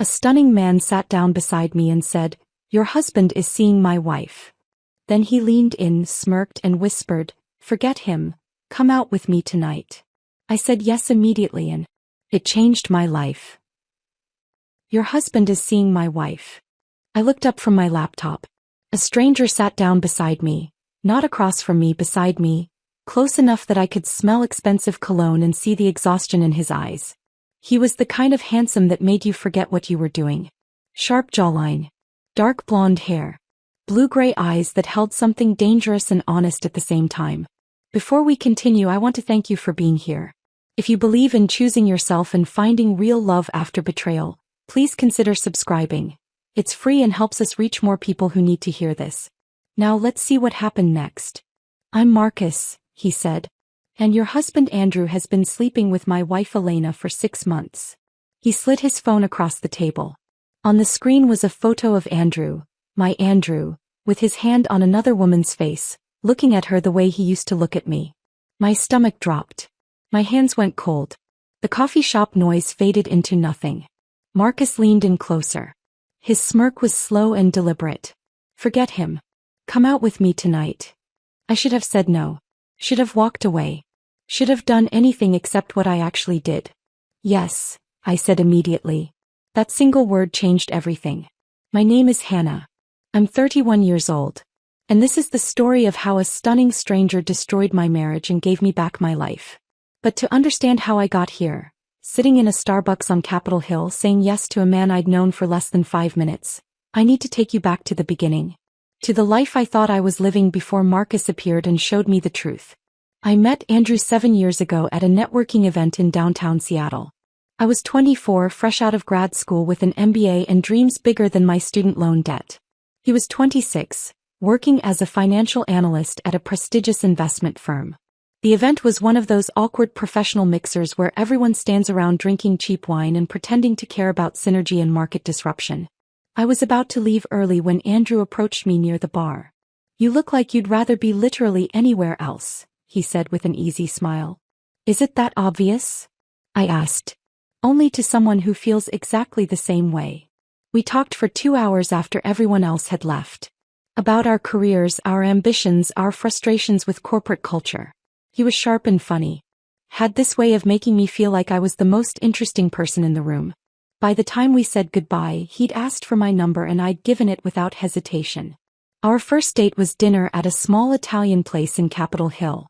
A stunning man sat down beside me and said, "Your husband is seeing my wife." Then he leaned in, smirked and whispered, "Forget him, come out with me tonight." I said yes immediately and it changed my life. "Your husband is seeing my wife." I looked up from my laptop. A stranger sat down beside me, not across from me, beside me, close enough that I could smell expensive cologne and see the exhaustion in his eyes. He was the kind of handsome that made you forget what you were doing. Sharp jawline, dark blonde hair, blue-gray eyes that held something dangerous and honest at the same time. "Before we continue, I want to thank you for being here. If you believe in choosing yourself and finding real love after betrayal, please consider subscribing. It's free and helps us reach more people who need to hear this. Now let's see what happened next." "I'm Marcus," he said. "And your husband Andrew has been sleeping with my wife Elena for 6 months." He slid his phone across the table. On the screen was a photo of Andrew, my Andrew, with his hand on another woman's face, looking at her the way he used to look at me. My stomach dropped. My hands went cold. The coffee shop noise faded into nothing. Marcus leaned in closer. His smirk was slow and deliberate. "Forget him. Come out with me tonight." I should have said no. Should have walked away. Should have done anything except what I actually did. "Yes," I said immediately. That single word changed everything. "My name is Hannah. I'm 31 years old. And this is the story of how a stunning stranger destroyed my marriage and gave me back my life." But to understand how I got here, sitting in a Starbucks on Capitol Hill saying yes to a man I'd known for less than 5 minutes, I need to take you back to the beginning. To the life I thought I was living before Marcus appeared and showed me the truth. I met Andrew 7 years ago at a networking event in downtown Seattle. I was 24, fresh out of grad school with an MBA and dreams bigger than my student loan debt. He was 26, working as a financial analyst at a prestigious investment firm. The event was one of those awkward professional mixers where everyone stands around drinking cheap wine and pretending to care about synergy and market disruption. I was about to leave early when Andrew approached me near the bar. "You look like you'd rather be literally anywhere else," he said with an easy smile. "Is it that obvious?" I asked. "Only to someone who feels exactly the same way." We talked for 2 hours after everyone else had left. About our careers, our ambitions, our frustrations with corporate culture. He was sharp and funny. Had this way of making me feel like I was the most interesting person in the room. By the time we said goodbye, he'd asked for my number and I'd given it without hesitation. Our first date was dinner at a small Italian place in Capitol Hill.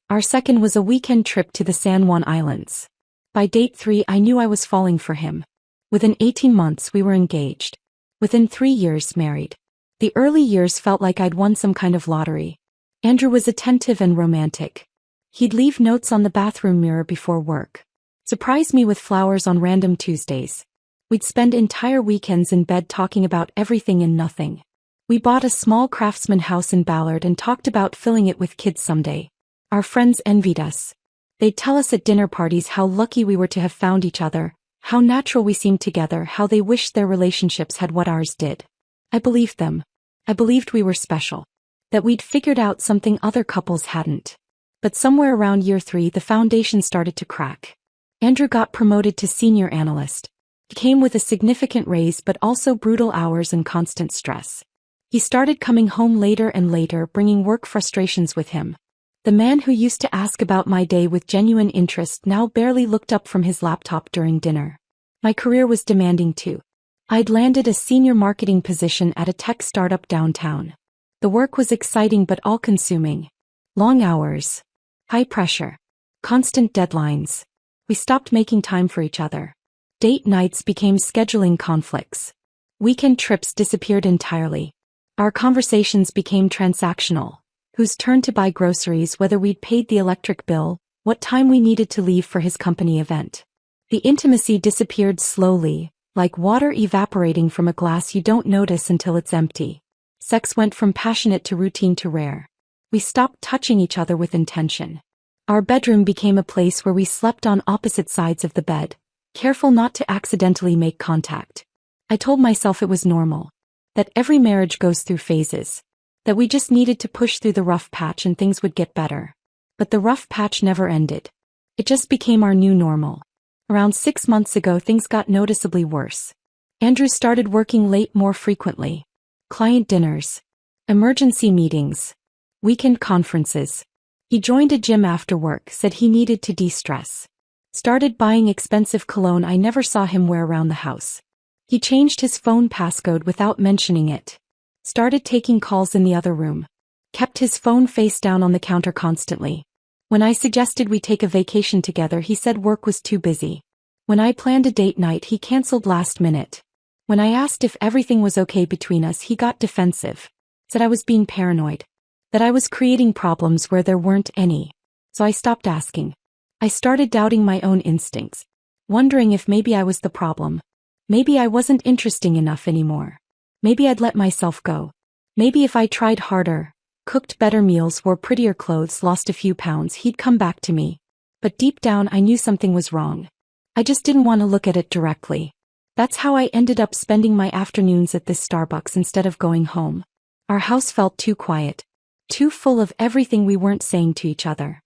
Our second was a weekend trip to the San Juan Islands. By date 3, I knew I was falling for him. Within 18 months we were engaged. Within 3 years, married. The early years felt like I'd won some kind of lottery. Andrew was attentive and romantic. He'd leave notes on the bathroom mirror before work. Surprise me with flowers on random Tuesdays. We'd spend entire weekends in bed talking about everything and nothing. We bought a small craftsman house in Ballard and talked about filling it with kids someday. Our friends envied us. They'd tell us at dinner parties how lucky we were to have found each other, how natural we seemed together, how they wished their relationships had what ours did. I believed them. I believed we were special. That we'd figured out something other couples hadn't. But somewhere around year 3 the foundation started to crack. Andrew got promoted to senior analyst. He came with a significant raise but also brutal hours and constant stress. He started coming home later and later, bringing work frustrations with him. The man who used to ask about my day with genuine interest now barely looked up from his laptop during dinner. My career was demanding too. I'd landed a senior marketing position at a tech startup downtown. The work was exciting but all-consuming. Long hours. High pressure. Constant deadlines. We stopped making time for each other. Date nights became scheduling conflicts. Weekend trips disappeared entirely. Our conversations became transactional. Whose turn to buy groceries, whether we'd paid the electric bill, what time we needed to leave for his company event. The intimacy disappeared slowly, like water evaporating from a glass you don't notice until it's empty. Sex went from passionate to routine to rare. We stopped touching each other with intention. Our bedroom became a place where we slept on opposite sides of the bed, careful not to accidentally make contact. I told myself it was normal. That every marriage goes through phases. That we just needed to push through the rough patch and things would get better. But the rough patch never ended. It just became our new normal. Around 6 months ago things got noticeably worse. Andrew started working late more frequently. Client dinners. Emergency meetings. Weekend conferences. He joined a gym after work, said he needed to de-stress. Started buying expensive cologne I never saw him wear around the house. He changed his phone passcode without mentioning it. Started taking calls in the other room. Kept his phone face down on the counter constantly. When I suggested we take a vacation together, he said work was too busy. When I planned a date night, he canceled last minute. When I asked if everything was okay between us, he got defensive. Said I was being paranoid. That I was creating problems where there weren't any. So I stopped asking. I started doubting my own instincts. Wondering if maybe I was the problem. Maybe I wasn't interesting enough anymore. Maybe I'd let myself go. Maybe if I tried harder, cooked better meals, wore prettier clothes, lost a few pounds, he'd come back to me. But deep down I knew something was wrong. I just didn't want to look at it directly. That's how I ended up spending my afternoons at this Starbucks instead of going home. Our house felt too quiet. Too full of everything we weren't saying to each other.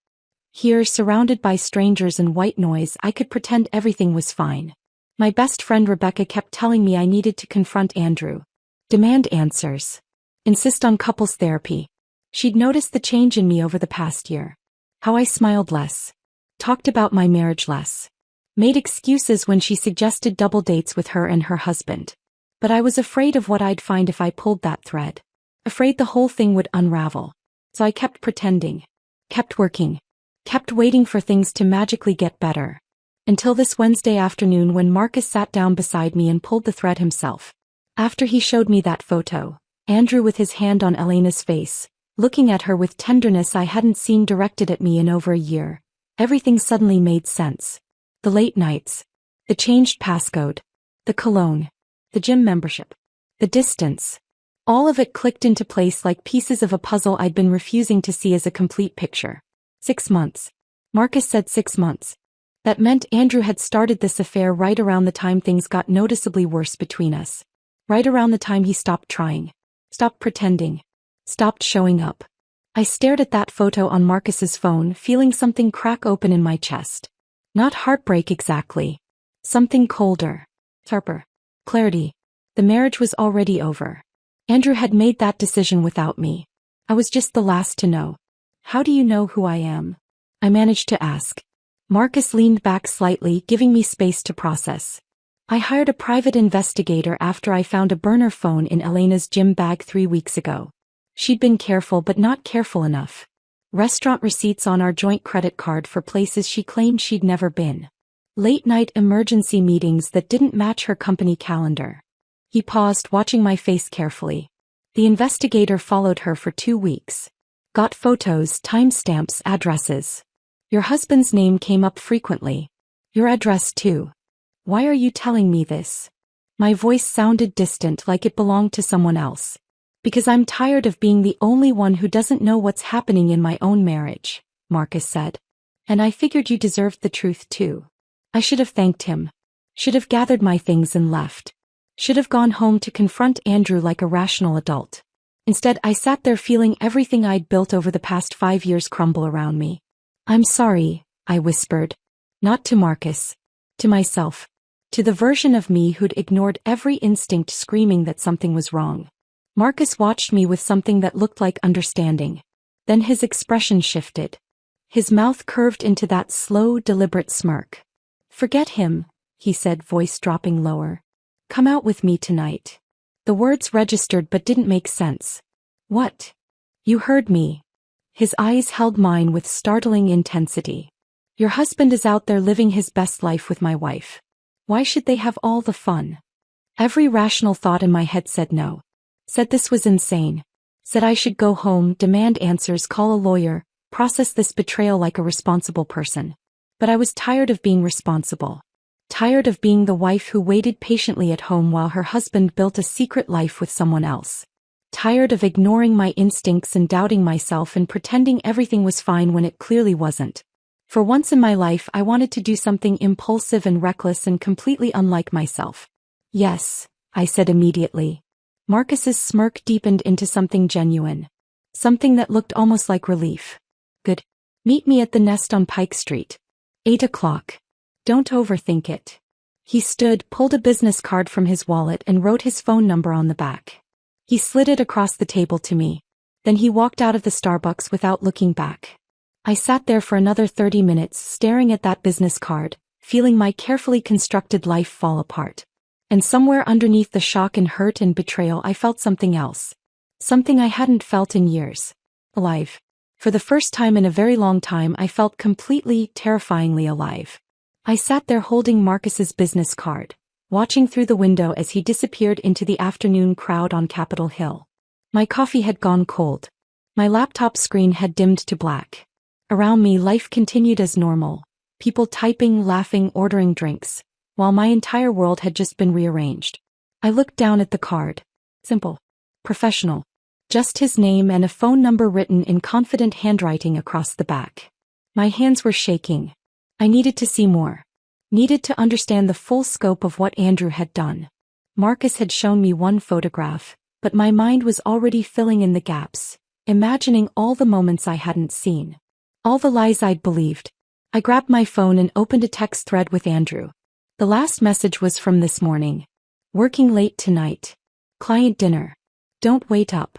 Here, surrounded by strangers and white noise, I could pretend everything was fine. My best friend Rebecca kept telling me I needed to confront Andrew. Demand answers. Insist on couples therapy. She'd noticed the change in me over the past year. How I smiled less. Talked about my marriage less. Made excuses when she suggested double dates with her and her husband. But I was afraid of what I'd find if I pulled that thread. Afraid the whole thing would unravel. So I kept pretending. Kept working. Kept waiting for things to magically get better. Until this Wednesday afternoon when Marcus sat down beside me and pulled the thread himself. After he showed me that photo, Andrew with his hand on Elena's face, looking at her with tenderness I hadn't seen directed at me in over a year, everything suddenly made sense. The late nights. The changed passcode. The cologne. The gym membership. The distance. All of it clicked into place like pieces of a puzzle I'd been refusing to see as a complete picture. 6 months. Marcus said 6 months. That meant Andrew had started this affair right around the time things got noticeably worse between us. Right around the time he stopped trying. Stopped pretending. Stopped showing up. I stared at that photo on Marcus's phone, feeling something crack open in my chest. Not heartbreak exactly. Something colder. Sharper. Clarity. The marriage was already over. Andrew had made that decision without me. I was just the last to know. How do you know who I am? I managed to ask. Marcus leaned back slightly, giving me space to process. I hired a private investigator after I found a burner phone in Elena's gym bag 3 weeks ago. She'd been careful but not careful enough. Restaurant receipts on our joint credit card for places she claimed she'd never been. Late-night emergency meetings that didn't match her company calendar. He paused, watching my face carefully. The investigator followed her for 2 weeks. Got photos, timestamps, addresses. Your husband's name came up frequently. Your address too. Why are you telling me this? My voice sounded distant, like it belonged to someone else. Because I'm tired of being the only one who doesn't know what's happening in my own marriage, Marcus said. And I figured you deserved the truth too. I should have thanked him. Should have gathered my things and left. Should have gone home to confront Andrew like a rational adult. Instead, I sat there feeling everything I'd built over the past 5 years crumble around me. I'm sorry, I whispered. Not to Marcus. To myself. To the version of me who'd ignored every instinct, screaming that something was wrong. Marcus watched me with something that looked like understanding. Then his expression shifted. His mouth curved into that slow, deliberate smirk. Forget him, he said, voice dropping lower. Come out with me tonight. The words registered but didn't make sense. What? You heard me. His eyes held mine with startling intensity. Your husband is out there living his best life with my wife. Why should they have all the fun? Every rational thought in my head said no. Said this was insane. Said I should go home, demand answers, call a lawyer, process this betrayal like a responsible person. But I was tired of being responsible. Tired of being the wife who waited patiently at home while her husband built a secret life with someone else. Tired of ignoring my instincts and doubting myself and pretending everything was fine when it clearly wasn't. For once in my life, I wanted to do something impulsive and reckless and completely unlike myself. Yes, I said immediately. Marcus's smirk deepened into something genuine. Something that looked almost like relief. Good. Meet me at the Nest on Pike Street. 8 o'clock. Don't overthink it. He stood, pulled a business card from his wallet and wrote his phone number on the back. He slid it across the table to me. Then he walked out of the Starbucks without looking back. I sat there for another 30 minutes staring at that business card, feeling my carefully constructed life fall apart. And somewhere underneath the shock and hurt and betrayal I felt something else. Something I hadn't felt in years. Alive. For the first time in a very long time I felt completely, terrifyingly alive. I sat there holding Marcus's business card, watching through the window as he disappeared into the afternoon crowd on Capitol Hill. My coffee had gone cold. My laptop screen had dimmed to black. Around me life continued as normal, people typing, laughing, ordering drinks, while my entire world had just been rearranged. I looked down at the card. Simple. Professional. Just his name and a phone number written in confident handwriting across the back. My hands were shaking. I needed to see more. Needed to understand the full scope of what Andrew had done. Marcus had shown me one photograph, but my mind was already filling in the gaps, imagining all the moments I hadn't seen. All the lies I'd believed. I grabbed my phone and opened a text thread with Andrew. The last message was from this morning. Working late tonight. Client dinner. Don't wait up.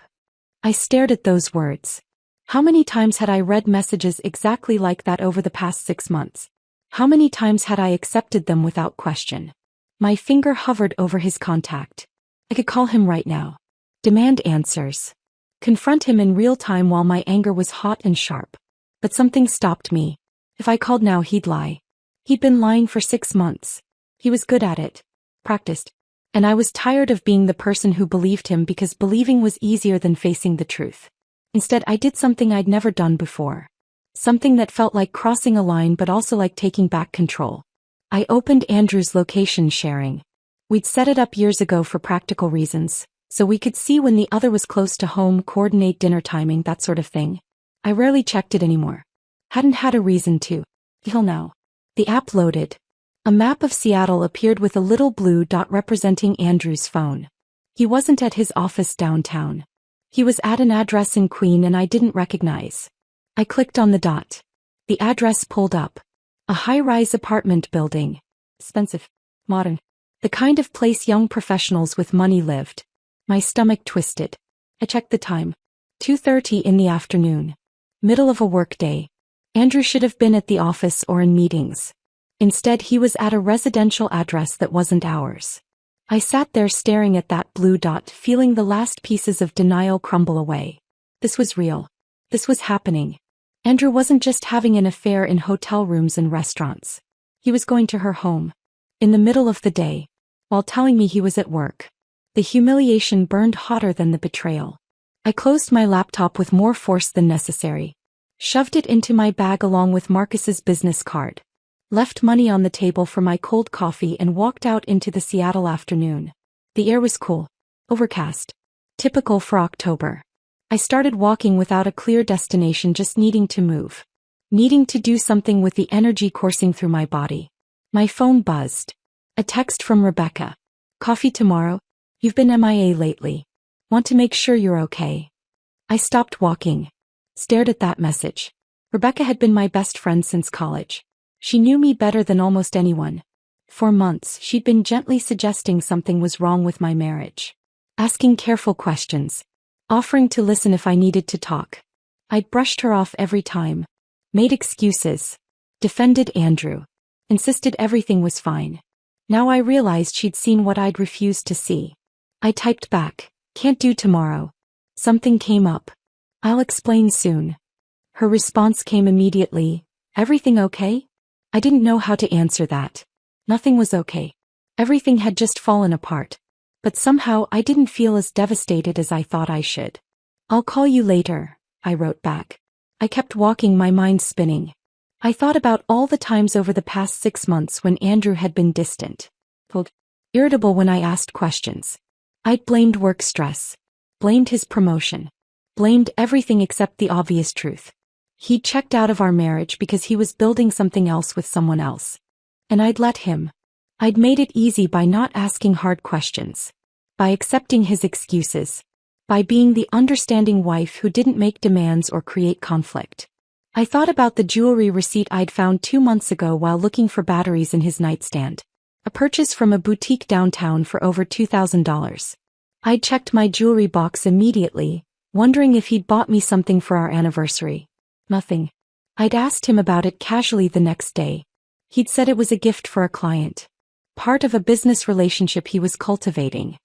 I stared at those words. How many times had I read messages exactly like that over the past 6 months? How many times had I accepted them without question? My finger hovered over his contact. I could call him right now. Demand answers. Confront him in real time while my anger was hot and sharp. But something stopped me. If I called now he'd lie. He'd been lying for 6 months. He was good at it. Practiced. And I was tired of being the person who believed him because believing was easier than facing the truth. Instead I did something I'd never done before. Something that felt like crossing a line but also like taking back control. I opened Andrew's location sharing. We'd set it up years ago for practical reasons, so we could see when the other was close to home, coordinate dinner timing, that sort of thing. I rarely checked it anymore. Hadn't had a reason to. Till now. The app loaded. A map of Seattle appeared with a little blue dot representing Andrew's phone. He wasn't at his office downtown. He was at an address in Queen and I didn't recognize. I clicked on the dot. The address pulled up. A high-rise apartment building. Expensive. Modern. The kind of place young professionals with money lived. My stomach twisted. I checked the time. 2:30 in the afternoon. Middle of a workday. Andrew should have been at the office or in meetings. Instead he was at a residential address that wasn't ours. I sat there staring at that blue dot, feeling the last pieces of denial crumble away. This was real. This was happening. Andrew wasn't just having an affair in hotel rooms and restaurants. He was going to her home. In the middle of the day. While telling me he was at work. The humiliation burned hotter than the betrayal. I closed my laptop with more force than necessary. Shoved it into my bag along with Marcus's business card. Left money on the table for my cold coffee and walked out into the Seattle afternoon. The air was cool. Overcast. Typical for October. I started walking without a clear destination, just needing to move. Needing to do something with the energy coursing through my body. My phone buzzed. A text from Rebecca. Coffee tomorrow? You've been MIA lately. Want to make sure you're okay. I stopped walking. Stared at that message. Rebecca had been my best friend since college. She knew me better than almost anyone. For months she'd been gently suggesting something was wrong with my marriage. Asking careful questions. Offering to listen if I needed to talk. I'd brushed her off every time. Made excuses. Defended Andrew. Insisted everything was fine. Now I realized she'd seen what I'd refused to see. I typed back. Can't do tomorrow. Something came up. I'll explain soon. Her response came immediately. Everything okay? I didn't know how to answer that. Nothing was okay. Everything had just fallen apart. But somehow I didn't feel as devastated as I thought I should. I'll call you later, I wrote back. I kept walking, my mind spinning. I thought about all the times over the past 6 months when Andrew had been distant. Irritable when I asked questions. I'd blamed work stress. Blamed his promotion. Blamed everything except the obvious truth. He'd checked out of our marriage because he was building something else with someone else. And I'd let him. I'd made it easy by not asking hard questions. By accepting his excuses. By being the understanding wife who didn't make demands or create conflict. I thought about the jewelry receipt I'd found 2 months ago while looking for batteries in his nightstand. A purchase from a boutique downtown for over $2,000. I'd checked my jewelry box immediately, wondering if he'd bought me something for our anniversary. Nothing. I'd asked him about it casually the next day. He'd said it was a gift for a client. Part of a business relationship he was cultivating.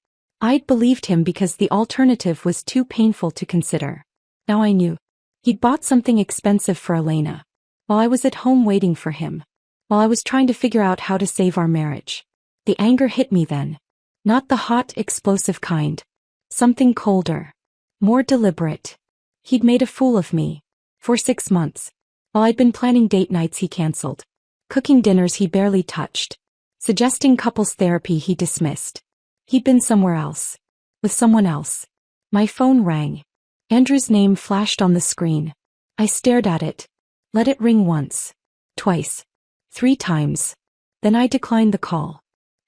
I'd believed him because the alternative was too painful to consider. Now I knew. He'd bought something expensive for Elena. While I was at home waiting for him. While I was trying to figure out how to save our marriage. The anger hit me then. Not the hot, explosive kind. Something colder. More deliberate. He'd made a fool of me. For 6 months. While I'd been planning date nights he canceled. Cooking dinners he barely touched. Suggesting couples therapy he dismissed. He'd been somewhere else. With someone else. My phone rang. Andrew's name flashed on the screen. I stared at it. Let it ring once. Twice. 3 times. Then I declined the call.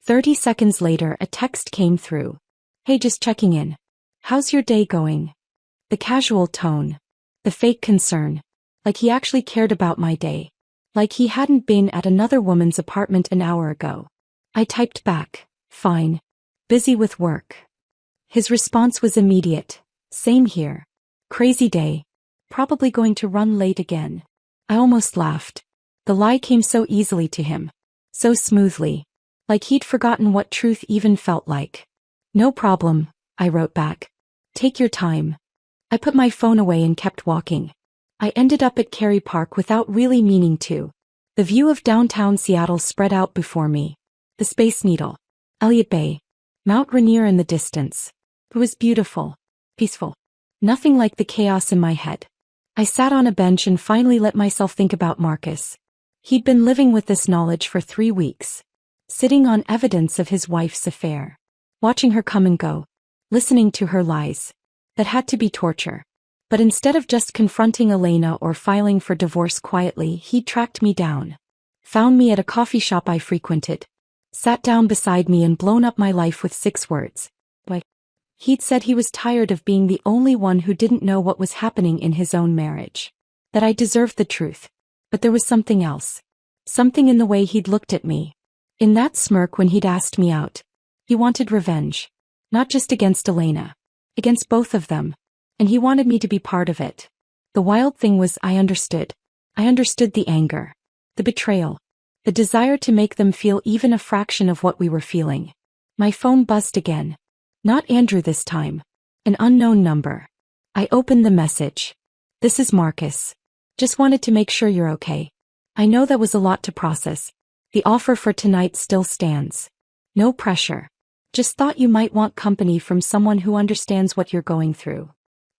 30 seconds later a text came through. Hey, just checking in. How's your day going? The casual tone. The fake concern. Like he actually cared about my day. Like he hadn't been at another woman's apartment an hour ago. I typed back, fine. Busy with work. His response was immediate. Same here. Crazy day. Probably going to run late again. I almost laughed. The lie came so easily to him. So smoothly. Like he'd forgotten what truth even felt like. No problem, I wrote back. Take your time. I put my phone away and kept walking. I ended up at Cary Park without really meaning to. The view of downtown Seattle spread out before me. The Space Needle. Elliott Bay. Mount Rainier in the distance. It was beautiful. Peaceful. Nothing like the chaos in my head. I sat on a bench and finally let myself think about Marcus. He'd been living with this knowledge for 3 weeks. Sitting on evidence of his wife's affair. Watching her come and go. Listening to her lies. That had to be torture. But instead of just confronting Elena or filing for divorce quietly, he tracked me down. Found me at a coffee shop I frequented. Sat down beside me and blown up my life with 6 words. Why? He'd said he was tired of being the only one who didn't know what was happening in his own marriage. That I deserved the truth. But there was something else. Something in the way he'd looked at me. In that smirk when he'd asked me out. He wanted revenge. Not just against Elena. Against both of them. And he wanted me to be part of it. The wild thing was I understood. I understood the anger. The betrayal. The desire to make them feel even a fraction of what we were feeling. My phone buzzed again. Not Andrew this time. An unknown number. I opened the message. This is Marcus. Just wanted to make sure you're okay. I know that was a lot to process. The offer for tonight still stands. No pressure. Just thought you might want company from someone who understands what you're going through.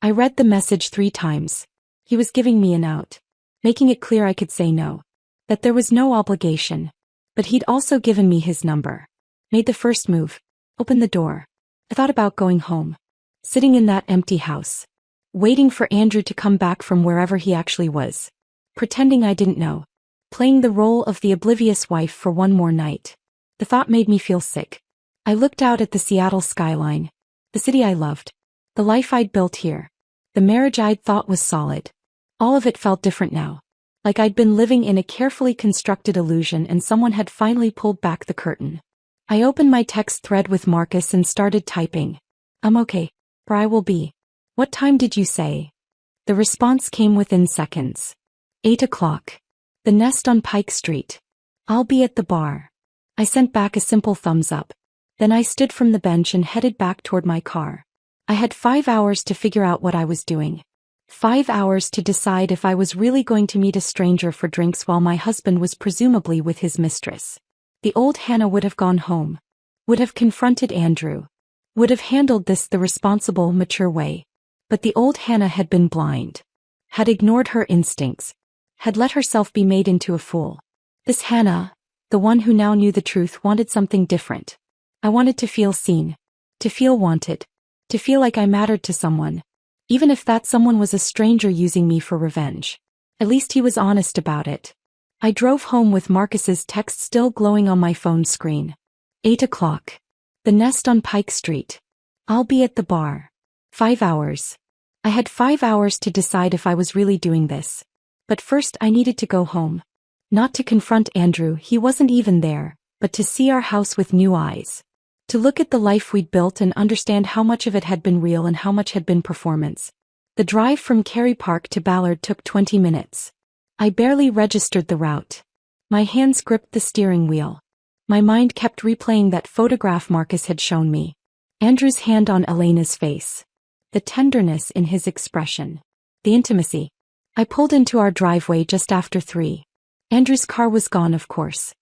I read the message 3 times. He was giving me an out. Making it clear I could say no. That there was no obligation. But he'd also given me his number. Made the first move. Opened the door. I thought about going home. Sitting in that empty house. Waiting for Andrew to come back from wherever he actually was. Pretending I didn't know. Playing the role of the oblivious wife for one more night. The thought made me feel sick. I looked out at the Seattle skyline. The city I loved. The life I'd built here. The marriage I'd thought was solid. All of it felt different now. Like I'd been living in a carefully constructed illusion and someone had finally pulled back the curtain. I opened my text thread with Marcus and started typing. I'm okay. Or I will be. What time did you say? The response came within seconds. 8 o'clock. The Nest on Pike Street. I'll be at the bar. I sent back a simple thumbs up. Then I stood from the bench and headed back toward my car. I had 5 hours to figure out what I was doing. 5 hours to decide if I was really going to meet a stranger for drinks while my husband was presumably with his mistress. The old Hannah would have gone home. Would have confronted Andrew. Would have handled this the responsible, mature way. But the old Hannah had been blind. Had ignored her instincts. Had let herself be made into a fool. This Hannah, the one who now knew the truth, wanted something different. I wanted to feel seen. To feel wanted. To feel like I mattered to someone. Even if that someone was a stranger using me for revenge. At least he was honest about it. I drove home with Marcus's text still glowing on my phone screen. 8 o'clock. The Nest on Pike Street. I'll be at the bar. 5 hours. I had 5 hours to decide if I was really doing this. But first I needed to go home. Not to confront Andrew, he wasn't even there. but to see our house with new eyes. To look at the life we'd built and understand how much of it had been real and how much had been performance. The drive from Cary Park to Ballard took 20 minutes. I barely registered the route. My hands gripped the steering wheel. My mind kept replaying that photograph Marcus had shown me. Andrew's hand on Elena's face. The tenderness in his expression. The intimacy. I pulled into our driveway just after 3. Andrew's car was gone, of course.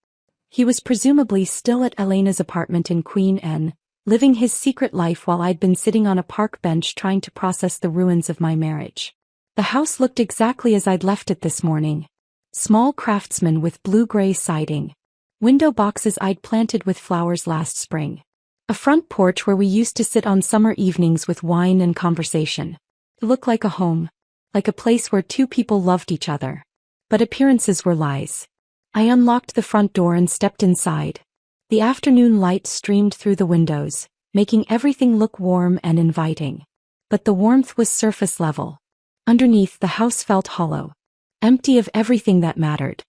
He was presumably still at Elena's apartment in Queen Anne, living his secret life while I'd been sitting on a park bench trying to process the ruins of my marriage. The house looked exactly as I'd left it this morning. Small craftsman with blue-gray siding. Window boxes I'd planted with flowers last spring. A front porch where we used to sit on summer evenings with wine and conversation. It looked like a home. Like a place where two people loved each other. But appearances were lies. I unlocked the front door and stepped inside. The afternoon light streamed through the windows, making everything look warm and inviting. But the warmth was surface level. Underneath, the house felt hollow. Empty of everything that mattered.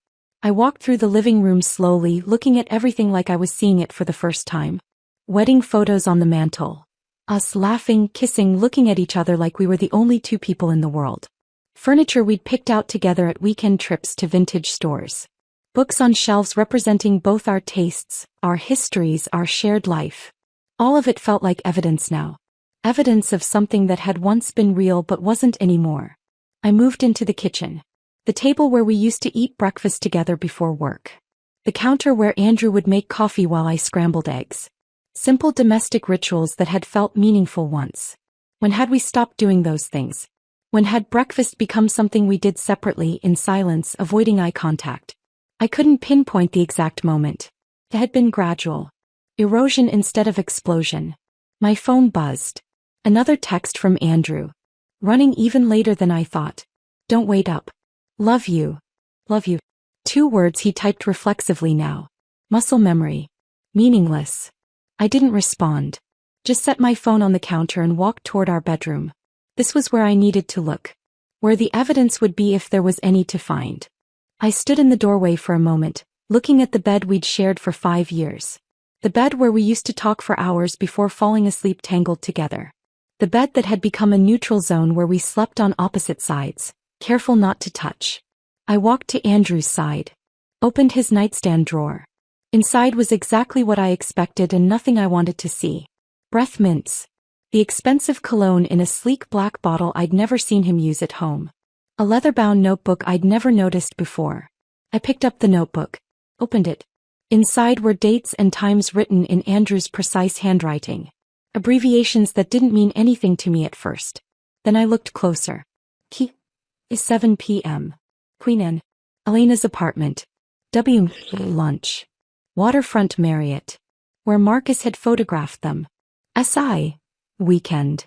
I walked through the living room slowly, looking at everything like I was seeing it for the first time. Wedding photos on the mantel. Us laughing, kissing, looking at each other like we were the only two people in the world. Furniture we'd picked out together at weekend trips to vintage stores. Books on shelves representing both our tastes, our histories, our shared life. All of it felt like evidence now. Evidence of something that had once been real but wasn't anymore. I moved into the kitchen. The table where we used to eat breakfast together before work. The counter where Andrew would make coffee while I scrambled eggs. Simple domestic rituals that had felt meaningful once. When had we stopped doing those things? When had breakfast become something we did separately, in silence, avoiding eye contact? I couldn't pinpoint the exact moment. It had been gradual. Erosion instead of explosion. My phone buzzed. Another text from Andrew. Running even later than I thought. Don't wait up. Love you. Love you. 2 words he typed reflexively now. Muscle memory. Meaningless. I didn't respond. Just set my phone on the counter and walked toward our bedroom. This was where I needed to look. Where the evidence would be if there was any to find. I stood in the doorway for a moment, looking at the bed we'd shared for 5 years. The bed where we used to talk for hours before falling asleep tangled together. The bed that had become a neutral zone where we slept on opposite sides, careful not to touch. I walked to Andrew's side. Opened his nightstand drawer. Inside was exactly what I expected and nothing I wanted to see. Breath mints. The expensive cologne in a sleek black bottle I'd never seen him use at home. A leather-bound notebook I'd never noticed before. I picked up the notebook. Opened it. Inside were dates and times written in Andrew's precise handwriting. Abbreviations that didn't mean anything to me at first. Then I looked closer. Key. Is 7 p.m. Queen Anne. Elena's apartment. W. Lunch. Waterfront Marriott. Where Marcus had photographed them. SI. Weekend.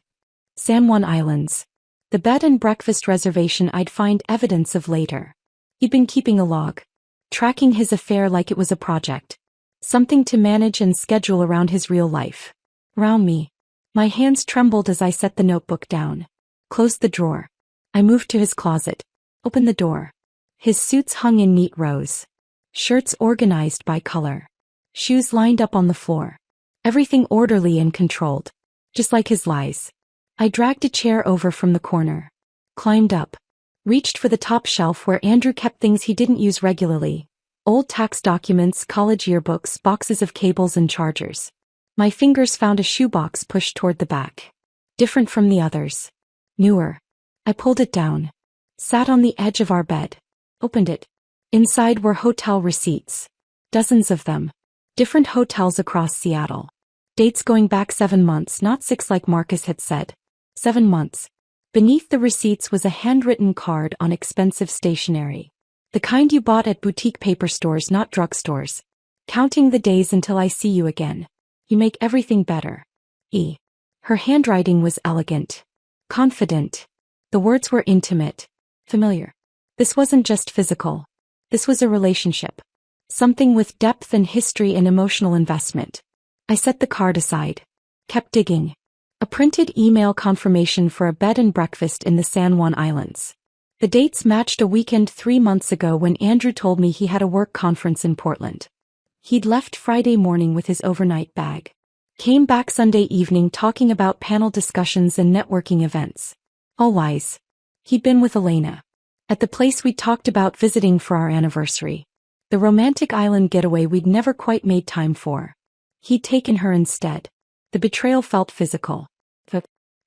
San Juan Islands. The bed and breakfast reservation I'd find evidence of later. He'd been keeping a log. Tracking his affair like it was a project. Something to manage and schedule around his real life. Around me. My hands trembled as I set the notebook down. Closed the drawer. I moved to his closet. Opened the door. His suits hung in neat rows. Shirts organized by color. Shoes lined up on the floor. Everything orderly and controlled. Just like his lies. I dragged a chair over from the corner. Climbed up. Reached for the top shelf where Andrew kept things he didn't use regularly. Old tax documents, college yearbooks, boxes of cables and chargers. My fingers found a shoebox pushed toward the back. Different from the others. Newer. I pulled it down. Sat on the edge of our bed. Opened it. Inside were hotel receipts. Dozens of them. Different hotels across Seattle. Dates going back 7 months, not 6 like Marcus had said. 7 months. Beneath the receipts was a handwritten card on expensive stationery. The kind you bought at boutique paper stores, not drugstores. Counting the days until I see you again. You make everything better. E. Her handwriting was elegant. Confident. The words were intimate. Familiar. This wasn't just physical. This was a relationship. Something with depth and history and emotional investment. I set the card aside. Kept digging. A printed email confirmation for a bed and breakfast in the San Juan Islands. The dates matched a weekend 3 months ago when Andrew told me he had a work conference in Portland. He'd left Friday morning with his overnight bag. Came back Sunday evening talking about panel discussions and networking events. All lies. He'd been with Elena. At the place we'd talked about visiting for our anniversary. The romantic island getaway we'd never quite made time for. He'd taken her instead. The betrayal felt physical.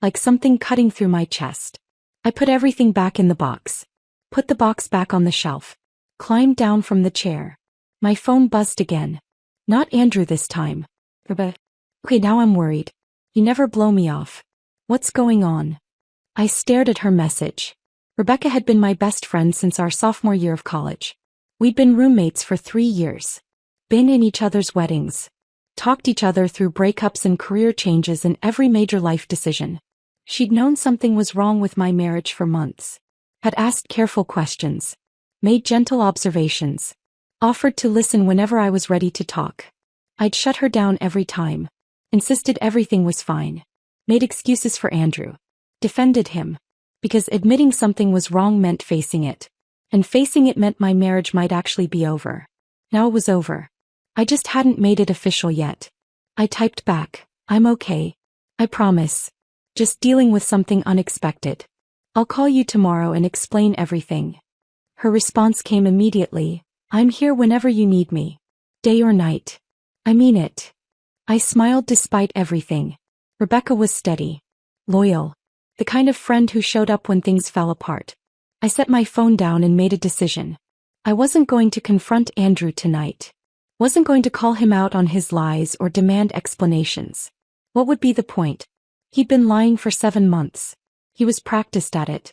Like something cutting through my chest. I put everything back in the box. Put the box back on the shelf. Climbed down from the chair. My phone buzzed again. Not Andrew this time. Okay, now I'm worried. You never blow me off. What's going on? I stared at her message. Rebecca had been my best friend since our sophomore year of college. We'd been roommates for 3 years. Been in each other's weddings. Talked each other through breakups and career changes and every major life decision. She'd known something was wrong with my marriage for months. Had asked careful questions. Made gentle observations. Offered to listen whenever I was ready to talk. I'd shut her down every time. Insisted everything was fine. Made excuses for Andrew. Defended him. Because admitting something was wrong meant facing it. And facing it meant my marriage might actually be over. Now it was over. I just hadn't made it official yet. I typed back, I'm okay. I promise. Just dealing with something unexpected. I'll call you tomorrow and explain everything. Her response came immediately, I'm here whenever you need me. Day or night. I mean it. I smiled despite everything. Rebecca was steady. Loyal. The kind of friend who showed up when things fell apart. I set my phone down and made a decision. I wasn't going to confront Andrew tonight. Wasn't going to call him out on his lies or demand explanations. What would be the point? He'd been lying for 7 months. He was practiced at it.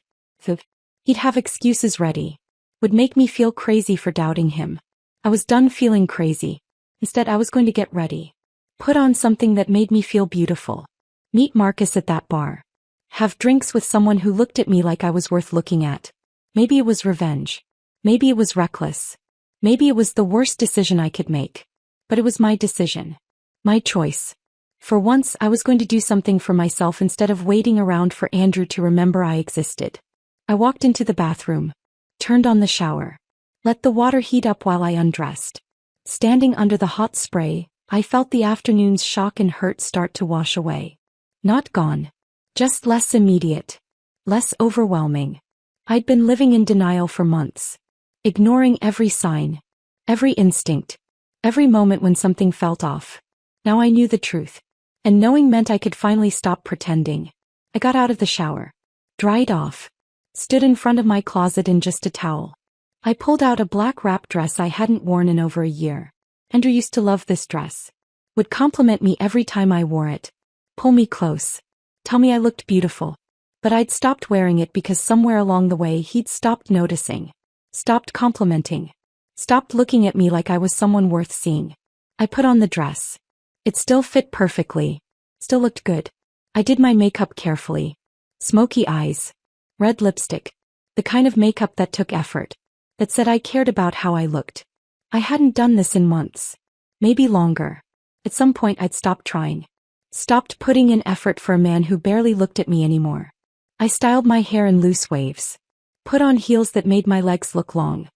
He'd have excuses ready. Would make me feel crazy for doubting him. I was done feeling crazy. Instead, I was going to get ready. Put on something that made me feel beautiful. Meet Marcus at that bar. Have drinks with someone who looked at me like I was worth looking at. Maybe it was revenge. Maybe it was reckless. Maybe it was the worst decision I could make. But it was my decision. My choice. For once, I was going to do something for myself instead of waiting around for Andrew to remember I existed. I walked into the bathroom. Turned on the shower. Let the water heat up while I undressed. Standing under the hot spray, I felt the afternoon's shock and hurt start to wash away. Not gone. Just less immediate. Less overwhelming. I'd been living in denial for months. Ignoring every sign. Every instinct. Every moment when something felt off. Now I knew the truth. And knowing meant I could finally stop pretending. I got out of the shower. Dried off. Stood in front of my closet in just a towel. I pulled out a black wrap dress I hadn't worn in over a year. Andrew used to love this dress. Would compliment me every time I wore it. Pull me close. Tell me I looked beautiful. But I'd stopped wearing it because somewhere along the way he'd stopped noticing. Stopped complimenting. Stopped looking at me like I was someone worth seeing. I put on the dress. It still fit perfectly. Still looked good. I did my makeup carefully. Smoky eyes. Red lipstick. The kind of makeup that took effort. That said I cared about how I looked. I hadn't done this in months. Maybe longer. At some point I'd stopped trying. Stopped putting in effort for a man who barely looked at me anymore. I styled my hair in loose waves. Put on heels that made my legs look long.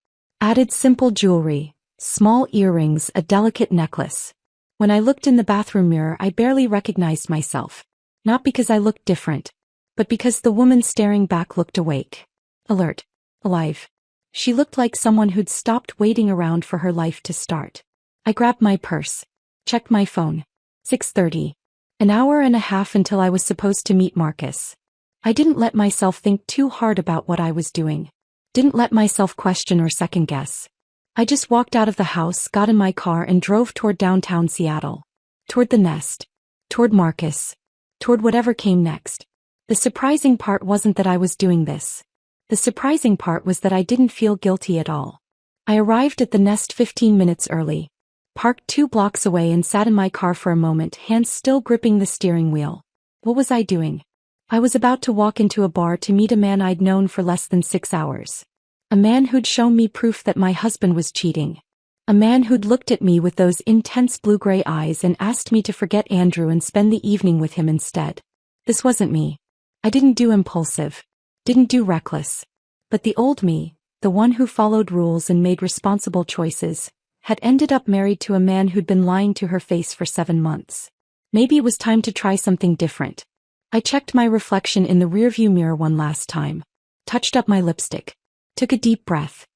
Added simple jewelry, small earrings, a delicate necklace. When I looked in the bathroom mirror, I barely recognized myself. Not because I looked different, but because the woman staring back looked awake. Alert. Alive. She looked like someone who'd stopped waiting around for her life to start. I grabbed my purse. Checked my phone. 6:30. An hour and a half until I was supposed to meet Marcus. I didn't let myself think too hard about what I was doing. Didn't let myself question or second guess. I just walked out of the house, got in my car and drove toward downtown Seattle. Toward the nest. Toward Marcus. Toward whatever came next. The surprising part wasn't that I was doing this. The surprising part was that I didn't feel guilty at all. I arrived at the nest 15 minutes early. Parked 2 blocks away and sat in my car for a moment, hands still gripping the steering wheel. What was I doing? I was about to walk into a bar to meet a man I'd known for less than 6 hours. A man who'd shown me proof that my husband was cheating. A man who'd looked at me with those intense blue-gray eyes and asked me to forget Andrew and spend the evening with him instead. This wasn't me. I didn't do impulsive. Didn't do reckless. But the old me, the one who followed rules and made responsible choices, had ended up married to a man who'd been lying to her face for 7 months. Maybe it was time to try something different. I checked my reflection in the rearview mirror one last time, touched up my lipstick, took a deep breath.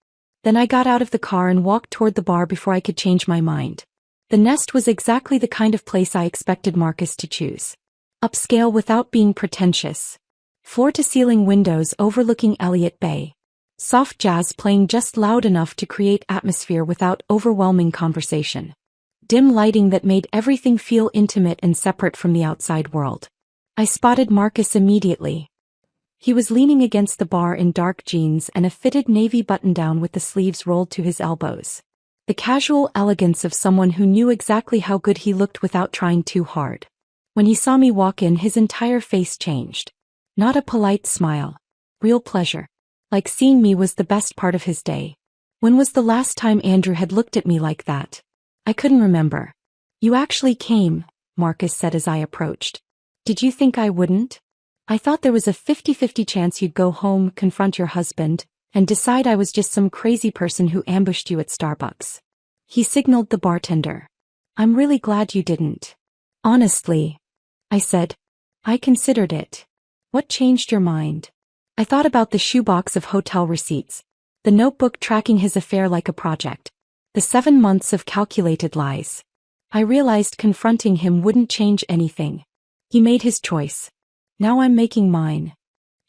Then I got out of the car and walked toward the bar before I could change my mind. The Nest was exactly the kind of place I expected Marcus to choose. Upscale without being pretentious. Floor-to-ceiling windows overlooking Elliott Bay. Soft jazz playing just loud enough to create atmosphere without overwhelming conversation. Dim lighting that made everything feel intimate and separate from the outside world. I spotted Marcus immediately. He was leaning against the bar in dark jeans and a fitted navy button-down with the sleeves rolled to his elbows. The casual elegance of someone who knew exactly how good he looked without trying too hard. When he saw me walk in, his entire face changed. Not a polite smile. Real pleasure. Like seeing me was the best part of his day. When was the last time Andrew had looked at me like that? I couldn't remember. "You actually came," Marcus said as I approached. "Did you think I wouldn't? I thought there was a 50-50 chance you'd go home, confront your husband, and decide I was just some crazy person who ambushed you at Starbucks." He signaled the bartender. "I'm really glad you didn't." "Honestly," I said. "I considered it." "What changed your mind?" I thought about the shoebox of hotel receipts, the notebook tracking his affair like a project, the 7 months of calculated lies. I realized confronting him wouldn't change anything. He made his choice. Now I'm making mine.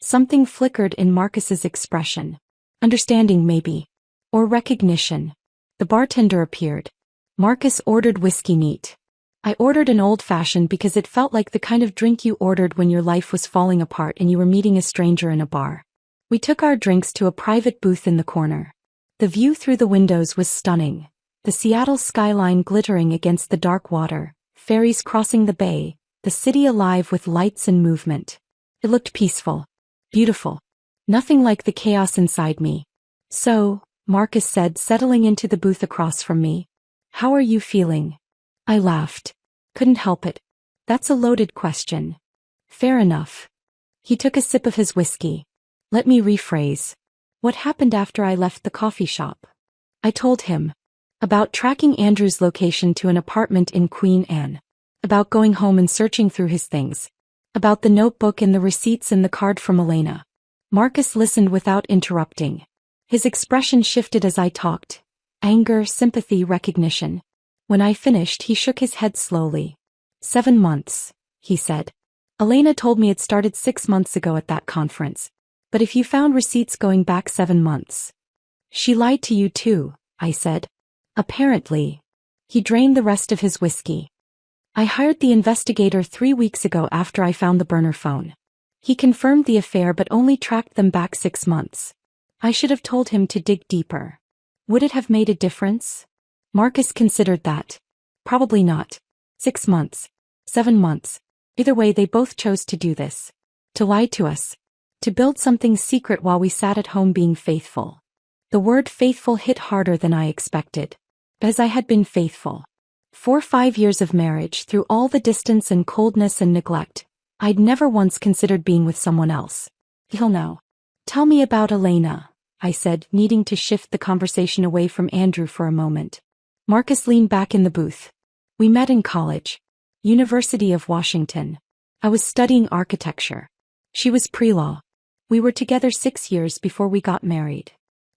Something flickered in Marcus's expression. Understanding maybe. Or recognition. The bartender appeared. Marcus ordered whiskey neat. I ordered an old-fashioned because it felt like the kind of drink you ordered when your life was falling apart and you were meeting a stranger in a bar. We took our drinks to a private booth in the corner. The view through the windows was stunning. The Seattle skyline glittering against the dark water, ferries crossing the bay, the city alive with lights and movement. It looked peaceful. Beautiful. Nothing like the chaos inside me. "So," Marcus said, settling into the booth across from me. "How are you feeling?" I laughed. Couldn't help it. "That's a loaded question." "Fair enough." He took a sip of his whiskey. "Let me rephrase. What happened after I left the coffee shop?" I told him. About tracking Andrew's location to an apartment in Queen Anne. About going home and searching through his things. About the notebook and the receipts and the card from Elena. Marcus listened without interrupting. His expression shifted as I talked. Anger, sympathy, recognition. When I finished, he shook his head slowly. 7 months, he said. "Elena told me it started 6 months ago at that conference. But if you found receipts going back 7 months. She lied to you too," I said. "Apparently." He drained the rest of his whiskey. "I hired the investigator 3 weeks ago after I found the burner phone. He confirmed the affair but only tracked them back 6 months. I should have told him to dig deeper. Would it have made a difference?" Marcus considered that. "Probably not. 6 months. 7 months. Either way, they both chose to do this. To lie to us. To build something secret while we sat at home being faithful." The word faithful hit harder than I expected. As I had been faithful. For 5 years of marriage, through all the distance and coldness and neglect, I'd never once considered being with someone else. Till now. "Tell me about Elena," I said, needing to shift the conversation away from Andrew for a moment. Marcus leaned back in the booth. "We met in college. University of Washington. I was studying architecture. She was pre-law. We were together 6 years before we got married."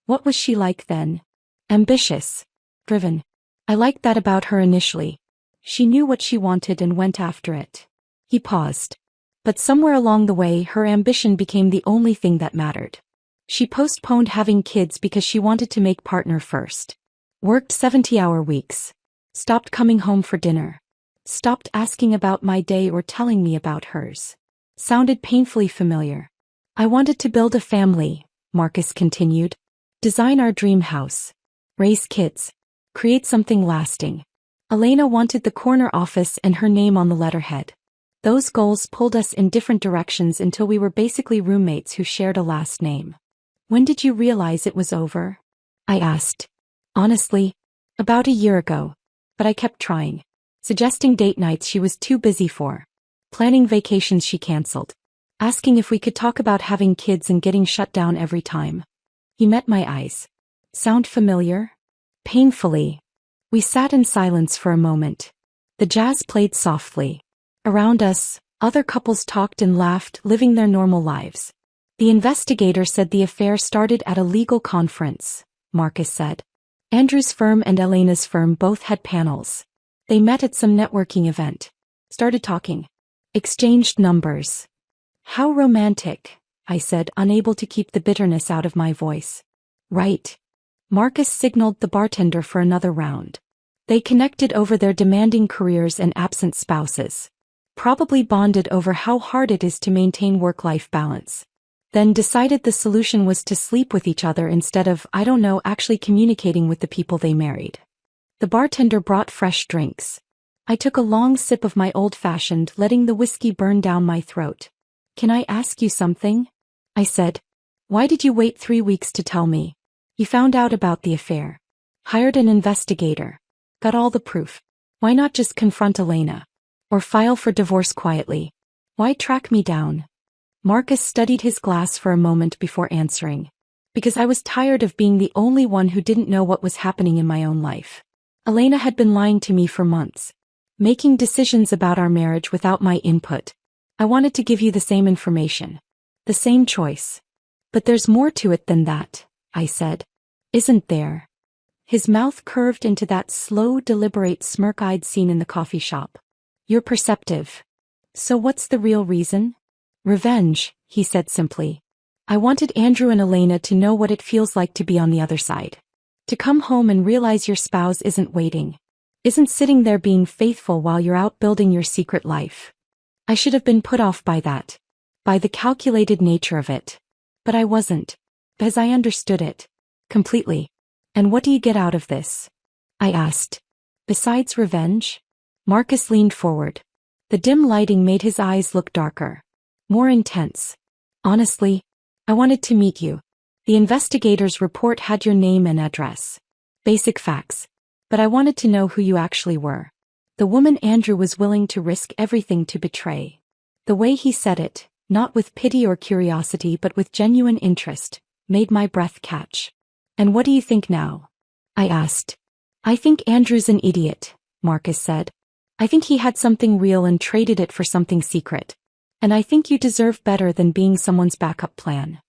"What was she like then?" "Ambitious. Driven. I liked that about her initially. She knew what she wanted and went after it." He paused. "But somewhere along the way, her ambition became the only thing that mattered. She postponed having kids because she wanted to make partner first. Worked 70-hour weeks. Stopped coming home for dinner. Stopped asking about my day or telling me about hers." Sounded painfully familiar. "I wanted to build a family," Marcus continued. "Design our dream house. Raise kids. Create something lasting. Elena wanted the corner office and her name on the letterhead. Those goals pulled us in different directions until we were basically roommates who shared a last name." "When did you realize it was over?" I asked. "Honestly, about a year ago. But I kept trying. Suggesting date nights she was too busy for. Planning vacations she canceled. Asking if we could talk about having kids and getting shut down every time." He met my eyes. "Sound familiar?" "Painfully." We sat in silence for a moment. The jazz played softly. Around us, other couples talked and laughed, living their normal lives. The investigator said the affair started at a legal conference, Marcus said. Andrew's firm and Elena's firm both had panels. They met at some networking event. Started talking. Exchanged numbers. How romantic, I said, unable to keep the bitterness out of my voice. Right. Marcus signaled the bartender for another round. They connected over their demanding careers and absent spouses. Probably bonded over how hard it is to maintain work-life balance. Then decided the solution was to sleep with each other instead of, actually communicating with the people they married. The bartender brought fresh drinks. I took a long sip of my old-fashioned, letting the whiskey burn down my throat. Can I ask you something? I said. Why did you wait 3 weeks to tell me? You found out about the affair. Hired an investigator. Got all the proof. Why not just confront Elena? Or file for divorce quietly? Why track me down? Marcus studied his glass for a moment before answering. Because I was tired of being the only one who didn't know what was happening in my own life. Elena had been lying to me for months. Making decisions about our marriage without my input. I wanted to give you the same information. The same choice. But there's more to it than that, I said. Isn't there? His mouth curved into that slow, deliberate smirk I'd seen in the coffee shop. You're perceptive. So what's the real reason? Revenge, he said simply. I wanted Andrew and Elena to know what it feels like to be on the other side. To come home and realize your spouse isn't waiting. Isn't sitting there being faithful while you're out building your secret life. I should have been put off by that. By the calculated nature of it. But I wasn't. Because I understood it. Completely. And what do you get out of this? I asked. Besides revenge? Marcus leaned forward. The dim lighting made his eyes look darker. More intense. Honestly, I wanted to meet you. The investigator's report had your name and address. Basic facts. But I wanted to know who you actually were. The woman Andrew was willing to risk everything to betray. The way he said it, not with pity or curiosity but with genuine interest, made my breath catch. And what do you think now? I asked. I think Andrew's an idiot, Marcus said. I think he had something real and traded it for something secret. And I think you deserve better than being someone's backup plan.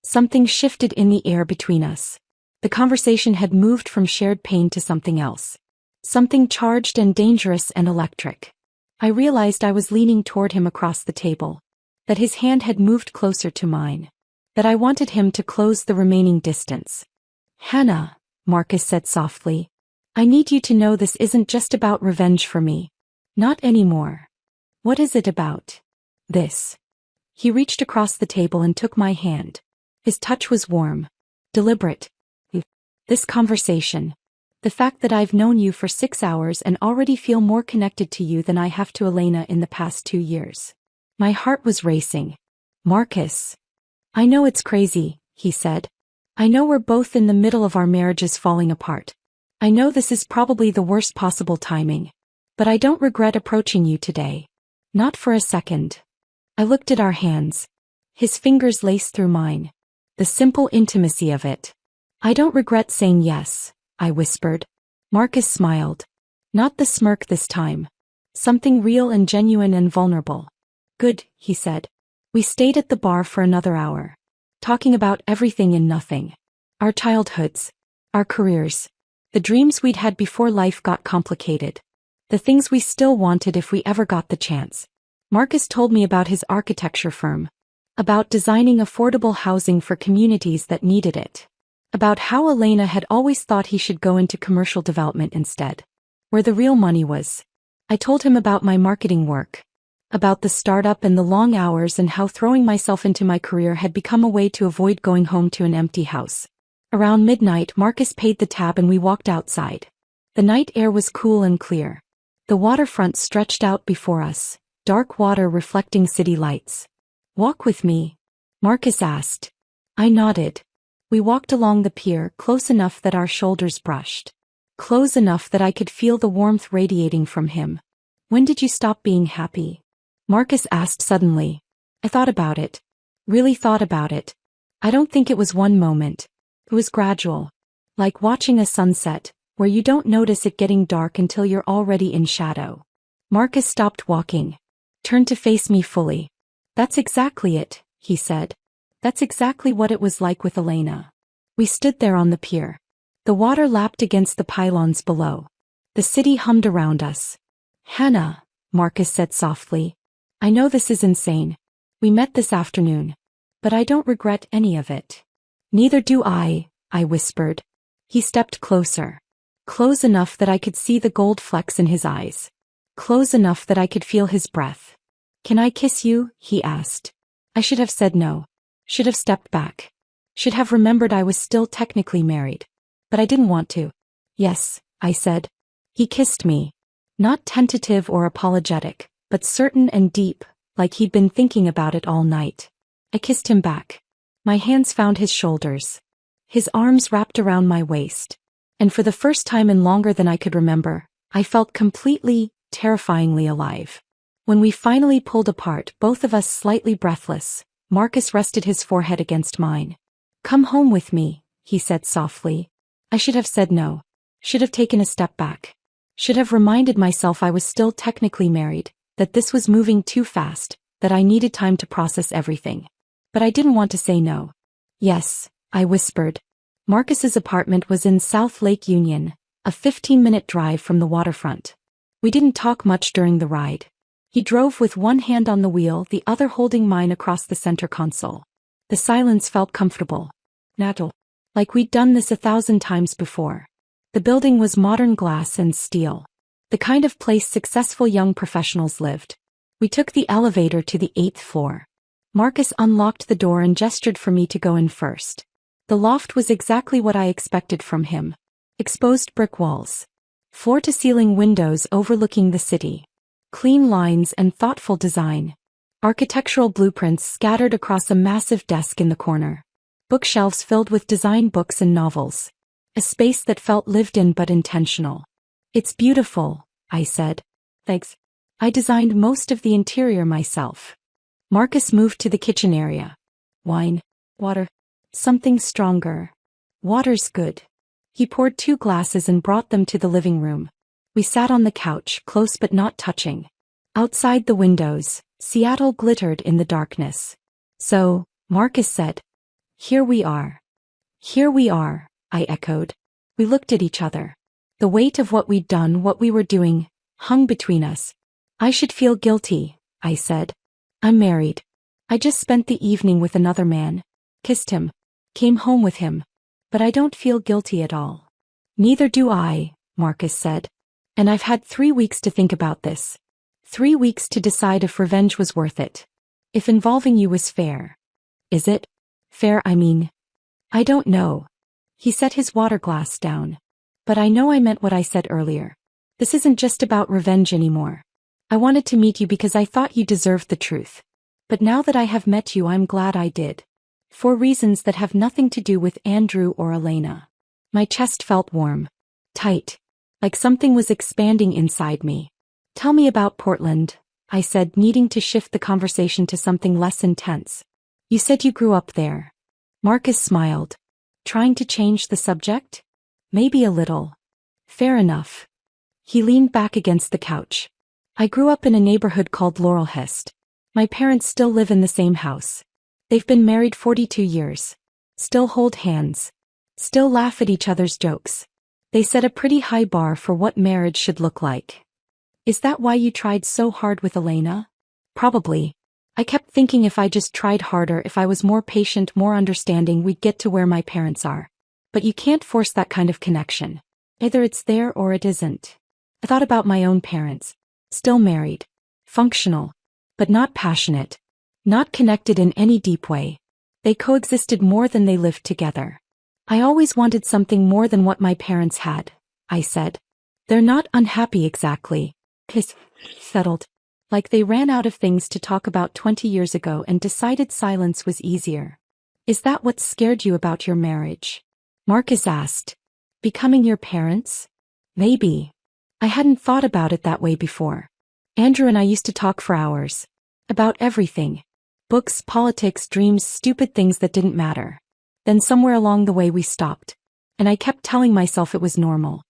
Something shifted in the air between us. The conversation had moved from shared pain to something else. Something charged and dangerous and electric. I realized I was leaning toward him across the table. That his hand had moved closer to mine. That I wanted him to close the remaining distance. Hannah, Marcus said softly. I need you to know this isn't just about revenge for me. Not anymore. What is it about? This. He reached across the table and took my hand. His touch was warm. Deliberate. This conversation. The fact that I've known you for 6 hours and already feel more connected to you than I have to Elena in the past 2 years. My heart was racing. Marcus. I know it's crazy, he said. I know we're both in the middle of our marriages falling apart. I know this is probably the worst possible timing. But I don't regret approaching you today. Not for a second. I looked at our hands. His fingers laced through mine. The simple intimacy of it. I don't regret saying yes, I whispered. Marcus smiled. Not the smirk this time. Something real and genuine and vulnerable. Good, he said. We stayed at the bar for another hour. Talking about everything and nothing. Our childhoods. Our careers. The dreams we'd had before life got complicated. The things we still wanted if we ever got the chance. Marcus told me about his architecture firm. About designing affordable housing for communities that needed it. About how Elena had always thought he should go into commercial development instead. Where the real money was. I told him about my marketing work. About the startup and the long hours and how throwing myself into my career had become a way to avoid going home to an empty house. Around midnight, Marcus paid the tab and we walked outside. The night air was cool and clear. The waterfront stretched out before us, dark water reflecting city lights. Walk with me? Marcus asked. I nodded. We walked along the pier, close enough that our shoulders brushed. Close enough that I could feel the warmth radiating from him. When did you stop being happy? Marcus asked suddenly. I thought about it. Really thought about it. I don't think it was one moment. It was gradual. Like watching a sunset, where you don't notice it getting dark until you're already in shadow. Marcus stopped walking, turned to face me fully. That's exactly it, he said. That's exactly what it was like with Elena. We stood there on the pier. The water lapped against the pylons below. The city hummed around us. Hannah, Marcus said softly. I know this is insane. We met this afternoon. But I don't regret any of it. Neither do I whispered. He stepped closer. Close enough that I could see the gold flecks in his eyes. Close enough that I could feel his breath. Can I kiss you? He asked. I should have said no. Should have stepped back. Should have remembered I was still technically married. But I didn't want to. Yes, I said. He kissed me. Not tentative or apologetic, but certain and deep, like he'd been thinking about it all night. I kissed him back. My hands found his shoulders. His arms wrapped around my waist. And for the first time in longer than I could remember, I felt completely, terrifyingly alive. When we finally pulled apart, both of us slightly breathless, Marcus rested his forehead against mine. Come home with me, he said softly. I should have said no. Should have taken a step back. Should have reminded myself I was still technically married, that this was moving too fast, that I needed time to process everything. But I didn't want to say no. Yes, I whispered. Marcus's apartment was in South Lake Union, a 15-minute drive from the waterfront. We didn't talk much during the ride. He drove with one hand on the wheel, the other holding mine across the center console. The silence felt comfortable. Natural. Like we'd done this 1,000 times before. The building was modern glass and steel. The kind of place successful young professionals lived. We took the elevator to the 8th floor. Marcus unlocked the door and gestured for me to go in first. The loft was exactly what I expected from him. Exposed brick walls. Floor-to-ceiling windows overlooking the city. Clean lines and thoughtful design. Architectural blueprints scattered across a massive desk in the corner. Bookshelves filled with design books and novels. A space that felt lived in but intentional. It's beautiful, I said. Thanks. I designed most of the interior myself. Marcus moved to the kitchen area. Wine. Water. Something stronger. Water's good. He poured 2 glasses and brought them to the living room. We sat on the couch, close but not touching. Outside the windows, Seattle glittered in the darkness. So, Marcus said. Here we are. Here we are, I echoed. We looked at each other. The weight of what we'd done, what we were doing, hung between us. I should feel guilty, I said. I'm married. I just spent the evening with another man. Kissed him. Came home with him. But I don't feel guilty at all. Neither do I, Marcus said. And I've had 3 weeks to think about this. 3 weeks to decide if revenge was worth it. If involving you was fair. Is it? Fair, I mean. I don't know. He set his water glass down. But I know I meant what I said earlier. This isn't just about revenge anymore. I wanted to meet you because I thought you deserved the truth. But now that I have met you, I'm glad I did. For reasons that have nothing to do with Andrew or Elena. My chest felt warm. Tight. Like something was expanding inside me. Tell me about Portland, I said, needing to shift the conversation to something less intense. You said you grew up there. Marcus smiled. Trying to change the subject? Maybe a little. Fair enough. He leaned back against the couch. I grew up in a neighborhood called Laurelhurst. My parents still live in the same house. They've been married 42 years. Still hold hands. Still laugh at each other's jokes. They set a pretty high bar for what marriage should look like. Is that why you tried so hard with Elena? Probably. I kept thinking if I just tried harder, if I was more patient, more understanding, we'd get to where my parents are. But you can't force that kind of connection. Either it's there or it isn't. I thought about my own parents. Still married. Functional. But not passionate. Not connected in any deep way. They coexisted more than they lived together. I always wanted something more than what my parents had, I said. They're not unhappy exactly. Settled. Like they ran out of things to talk about 20 years ago and decided silence was easier. Is that what scared you about your marriage? Marcus asked. Becoming your parents? Maybe. I hadn't thought about it that way before. Andrew and I used to talk for hours. About everything. Books, politics, dreams, stupid things that didn't matter. Then somewhere along the way we stopped. And I kept telling myself it was normal.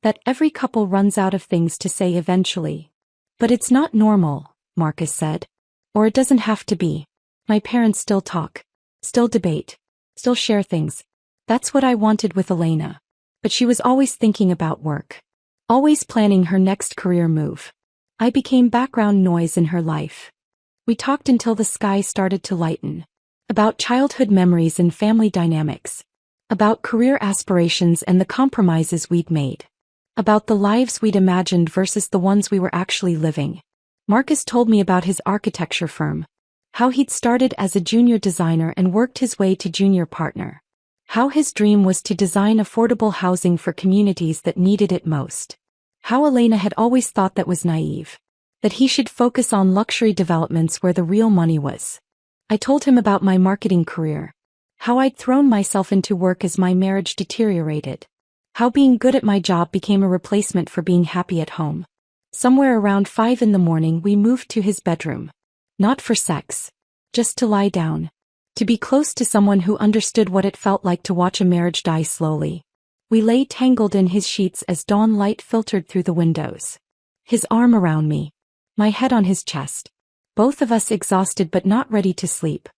that every couple runs out of things to say eventually. But it's not normal, Marcus said. Or it doesn't have to be. My parents still talk. Still debate. Still share things. That's what I wanted with Elena. But she was always thinking about work. Always planning her next career move. I became background noise in her life. We talked until the sky started to lighten. About childhood memories and family dynamics. About career aspirations and the compromises we'd made. About the lives we'd imagined versus the ones we were actually living. Marcus told me about his architecture firm. How he'd started as a junior designer and worked his way to junior partner. How his dream was to design affordable housing for communities that needed it most. How Elena had always thought that was naive. That he should focus on luxury developments where the real money was. I told him about my marketing career. How I'd thrown myself into work as my marriage deteriorated. How being good at my job became a replacement for being happy at home. Somewhere around 5 in the morning we moved to his bedroom. Not for sex. Just to lie down. To be close to someone who understood what it felt like to watch a marriage die slowly. We lay tangled in his sheets as dawn light filtered through the windows. His arm around me. My head on his chest. Both of us exhausted but not ready to sleep.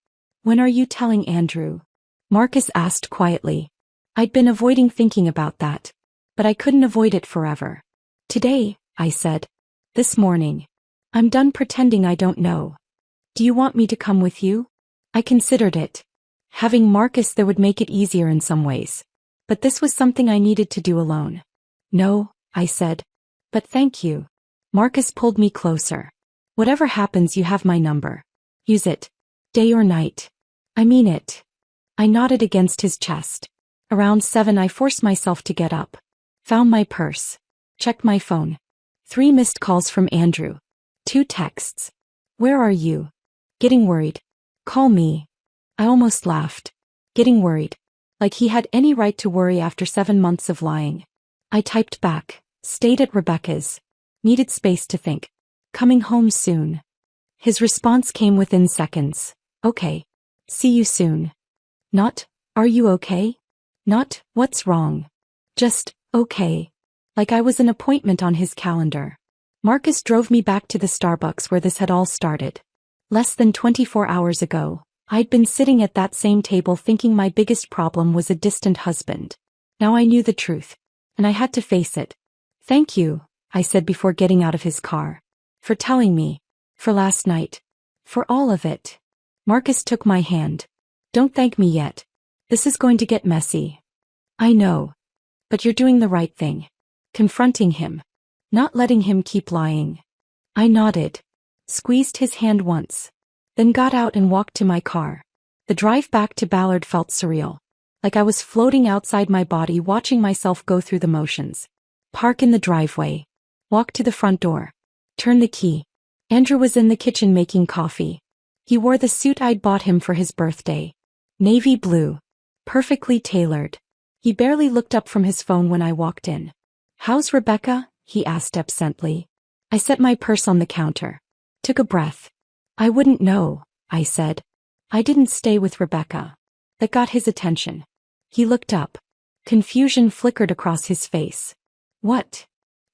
When are you telling Andrew? Marcus asked quietly. I'd been avoiding thinking about that. But I couldn't avoid it forever. Today, I said. This morning. I'm done pretending I don't know. Do you want me to come with you? I considered it. Having Marcus there would make it easier in some ways. But this was something I needed to do alone. No, I said. But thank you. Marcus pulled me closer. Whatever happens, you have my number. Use it. Day or night. I mean it. I nodded against his chest. Around 7 I forced myself to get up. Found my purse. Checked my phone. 3 missed calls from Andrew. 2 texts. Where are you? Getting worried. Call me. I almost laughed. Getting worried. Like he had any right to worry after 7 months of lying. I typed back. Stayed at Rebecca's. Needed space to think. Coming home soon. His response came within seconds. Okay. See you soon. Not, are you okay? Not, what's wrong? Just, okay. Like I was an appointment on his calendar. Marcus drove me back to the Starbucks where this had all started. Less than 24 hours ago, I'd been sitting at that same table thinking my biggest problem was a distant husband. Now I knew the truth. And I had to face it. Thank you, I said before getting out of his car. For telling me. For last night. For all of it. Marcus took my hand. Don't thank me yet. This is going to get messy. I know. But you're doing the right thing. Confronting him. Not letting him keep lying. I nodded. Squeezed his hand once. Then got out and walked to my car. The drive back to Ballard felt surreal. Like I was floating outside my body watching myself go through the motions. Park in the driveway. Walk to the front door. Turn the key. Andrew was in the kitchen making coffee. He wore the suit I'd bought him for his birthday. Navy blue. Perfectly tailored. He barely looked up from his phone when I walked in. How's Rebecca? He asked absently. I set my purse on the counter. Took a breath. I wouldn't know, I said. I didn't stay with Rebecca. That got his attention. He looked up. Confusion flickered across his face. What?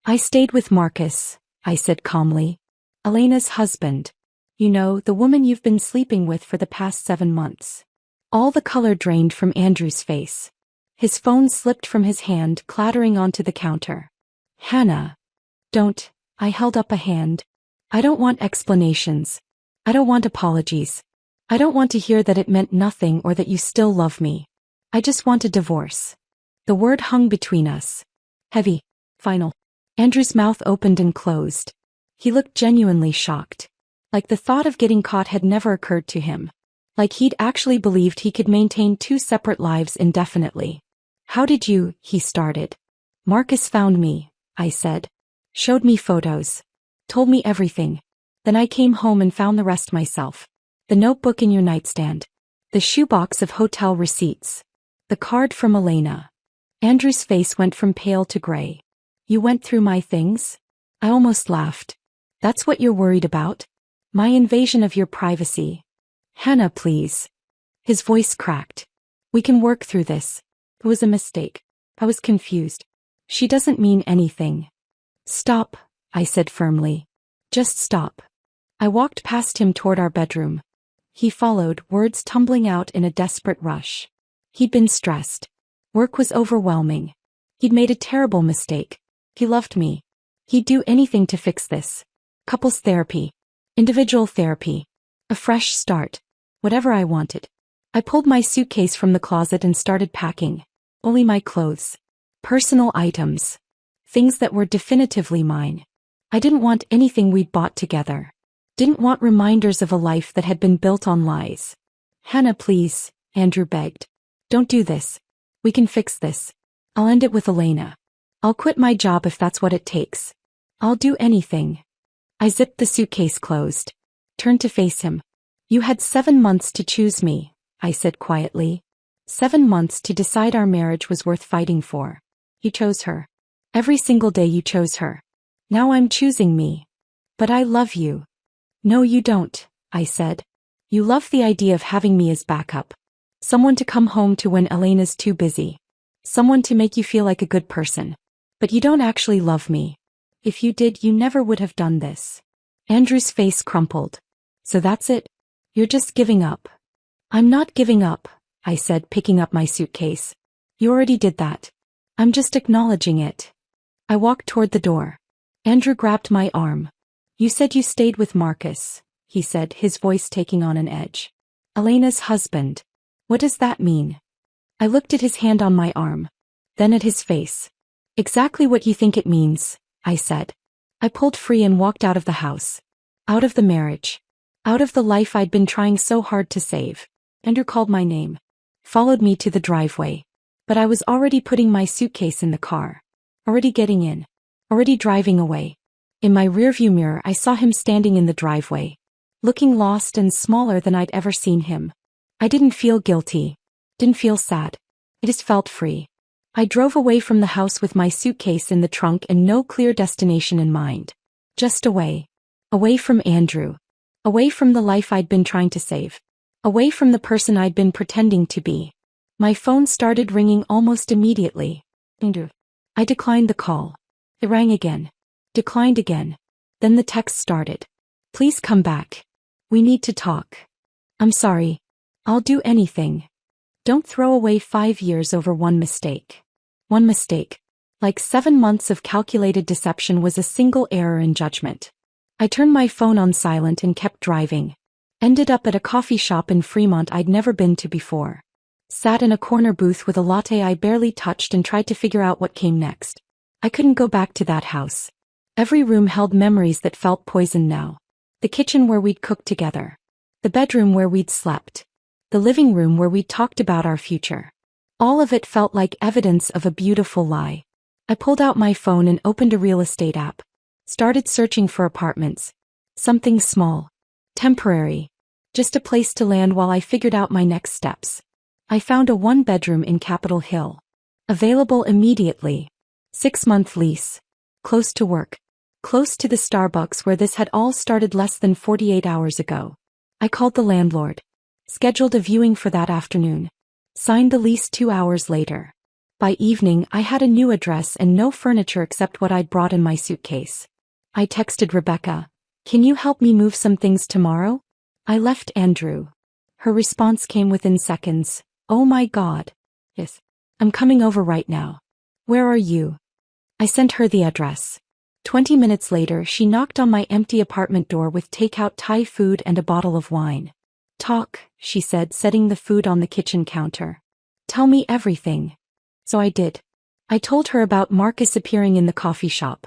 I stayed with Marcus, I said calmly. Elena's husband. You know, the woman you've been sleeping with for the past 7 months. All the color drained from Andrew's face. His phone slipped from his hand, clattering onto the counter. Hannah. Don't. I held up a hand. I don't want explanations. I don't want apologies. I don't want to hear that it meant nothing or that you still love me. I just want a divorce. The word hung between us. Heavy. Final. Andrew's mouth opened and closed. He looked genuinely shocked. Like the thought of getting caught had never occurred to him. Like he'd actually believed he could maintain 2 separate lives indefinitely. How did you, he started. Marcus found me, I said. Showed me photos. Told me everything. Then I came home and found the rest myself. The notebook in your nightstand. The shoebox of hotel receipts. The card from Elena. Andrew's face went from pale to gray. You went through my things? I almost laughed. That's what you're worried about? My invasion of your privacy. Hannah, please. His voice cracked. We can work through this. It was a mistake. I was confused. She doesn't mean anything. Stop, I said firmly. Just stop. I walked past him toward our bedroom. He followed, words tumbling out in a desperate rush. He'd been stressed. Work was overwhelming. He'd made a terrible mistake. He loved me. He'd do anything to fix this. Couples therapy. Individual therapy. A fresh start. Whatever I wanted. I pulled my suitcase from the closet and started packing. Only my clothes. Personal items. Things that were definitively mine. I didn't want anything we'd bought together. Didn't want reminders of a life that had been built on lies. Hannah, please, Andrew begged. Don't do this. We can fix this. I'll end it with Elena. I'll quit my job if that's what it takes. I'll do anything. I zipped the suitcase closed. Turned to face him. You had 7 months to choose me, I said quietly. 7 months to decide our marriage was worth fighting for. You chose her. Every single day you chose her. Now I'm choosing me. But I love you. No, you don't, I said. You love the idea of having me as backup. Someone to come home to when Elena's too busy. Someone to make you feel like a good person. But you don't actually love me. If you did, you never would have done this. Andrew's face crumpled. So that's it? You're just giving up. I'm not giving up, I said, picking up my suitcase. You already did that. I'm just acknowledging it. I walked toward the door. Andrew grabbed my arm. You said you stayed with Marcus, he said, his voice taking on an edge. Elena's husband. What does that mean? I looked at his hand on my arm. Then at his face. Exactly what you think it means, I said. I pulled free and walked out of the house. Out of the marriage. Out of the life I'd been trying so hard to save. Andrew called my name. Followed me to the driveway. But I was already putting my suitcase in the car. Already getting in. Already driving away. In my rearview mirror I saw him standing in the driveway. Looking lost and smaller than I'd ever seen him. I didn't feel guilty. Didn't feel sad. I just felt free. I drove away from the house with my suitcase in the trunk and no clear destination in mind. Just away. Away from Andrew. Away from the life I'd been trying to save. Away from the person I'd been pretending to be. My phone started ringing almost immediately. Andrew. I declined the call. It rang again. Declined again. Then the text started. Please come back. We need to talk. I'm sorry. I'll do anything. Don't throw away 5 years over one mistake. One mistake. Like 7 months of calculated deception was a single error in judgment. I turned my phone on silent and kept driving. Ended up at a coffee shop in Fremont I'd never been to before. Sat in a corner booth with a latte I barely touched and tried to figure out what came next. I couldn't go back to that house. Every room held memories that felt poisoned now. The kitchen where we'd cooked together. The bedroom where we'd slept. The living room where we'd talked about our future. All of it felt like evidence of a beautiful lie. I pulled out my phone and opened a real estate app. Started searching for apartments. Something small. Temporary. Just a place to land while I figured out my next steps. I found a 1-bedroom in Capitol Hill. Available immediately. 6-month lease. Close to work. Close to the Starbucks where this had all started less than 48 hours ago. I called the landlord. Scheduled a viewing for that afternoon. Signed the lease 2 hours later. By evening I had a new address and no furniture except what I'd brought in my suitcase. I texted Rebecca. Can you help me move some things tomorrow? I left Andrew. Her response came within seconds. Oh my God. Yes. I'm coming over right now. Where are you? I sent her the address. 20 minutes later she knocked on my empty apartment door with takeout Thai food and a bottle of wine. Talk, she said, setting the food on the kitchen counter. Tell me everything. So I did. I told her about Marcus appearing in the coffee shop.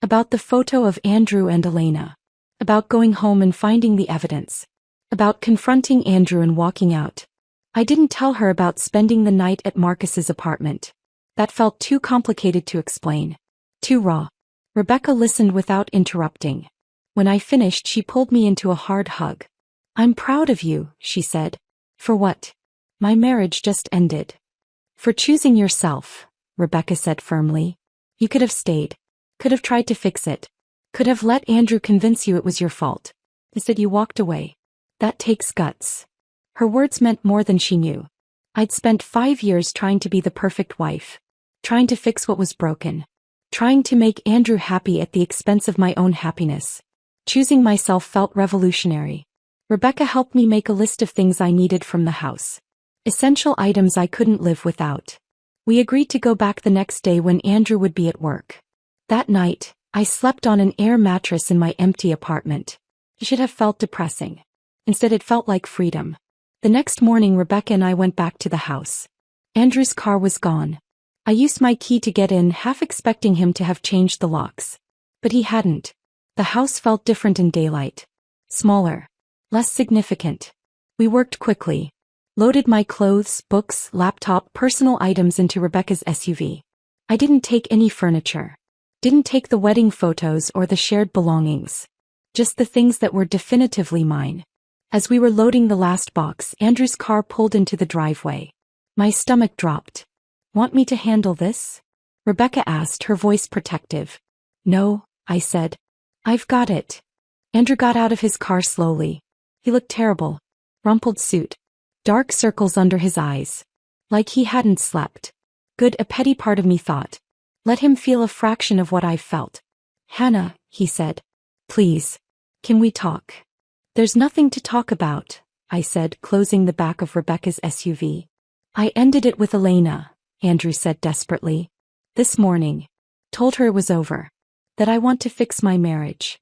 About the photo of Andrew and Elena. About going home and finding the evidence. About confronting Andrew and walking out. I didn't tell her about spending the night at Marcus's apartment. That felt too complicated to explain. Too raw. Rebecca listened without interrupting. When I finished she pulled me into a hard hug. I'm proud of you, she said. For what? My marriage just ended. For choosing yourself, Rebecca said firmly. You could have stayed. Could have tried to fix it. Could have let Andrew convince you it was your fault. Instead you walked away. That takes guts. Her words meant more than she knew. I'd spent 5 years trying to be the perfect wife. trying to fix what was broken. Trying to make Andrew happy at the expense of my own happiness. Choosing myself felt revolutionary. Rebecca helped me make a list of things I needed from the house. Essential items I couldn't live without. We agreed to go back the next day when Andrew would be at work. That night, I slept on an air mattress in my empty apartment. It should have felt depressing. Instead it felt like freedom. The next morning Rebecca and I went back to the house. Andrew's car was gone. I used my key to get in, half expecting him to have changed the locks. But he hadn't. The house felt different in daylight. Smaller. Less significant. We worked quickly. Loaded my clothes, books, laptop, personal items into Rebecca's SUV. I didn't take any furniture. Didn't take the wedding photos or the shared belongings. Just the things that were definitively mine. As we were loading the last box, Andrew's car pulled into the driveway. My stomach dropped. Want me to handle this? Rebecca asked, her voice protective. No, I said. I've got it. Andrew got out of his car slowly. He looked terrible. Rumpled suit. Dark circles under his eyes. Like he hadn't slept. Good, a petty part of me thought. Let him feel a fraction of what I've felt. Hannah, he said. Please. Can we talk? There's nothing to talk about, I said, closing the back of Rebecca's SUV. I ended it with Elena, Andrew said desperately. This morning. Told her it was over. That I want to fix my marriage.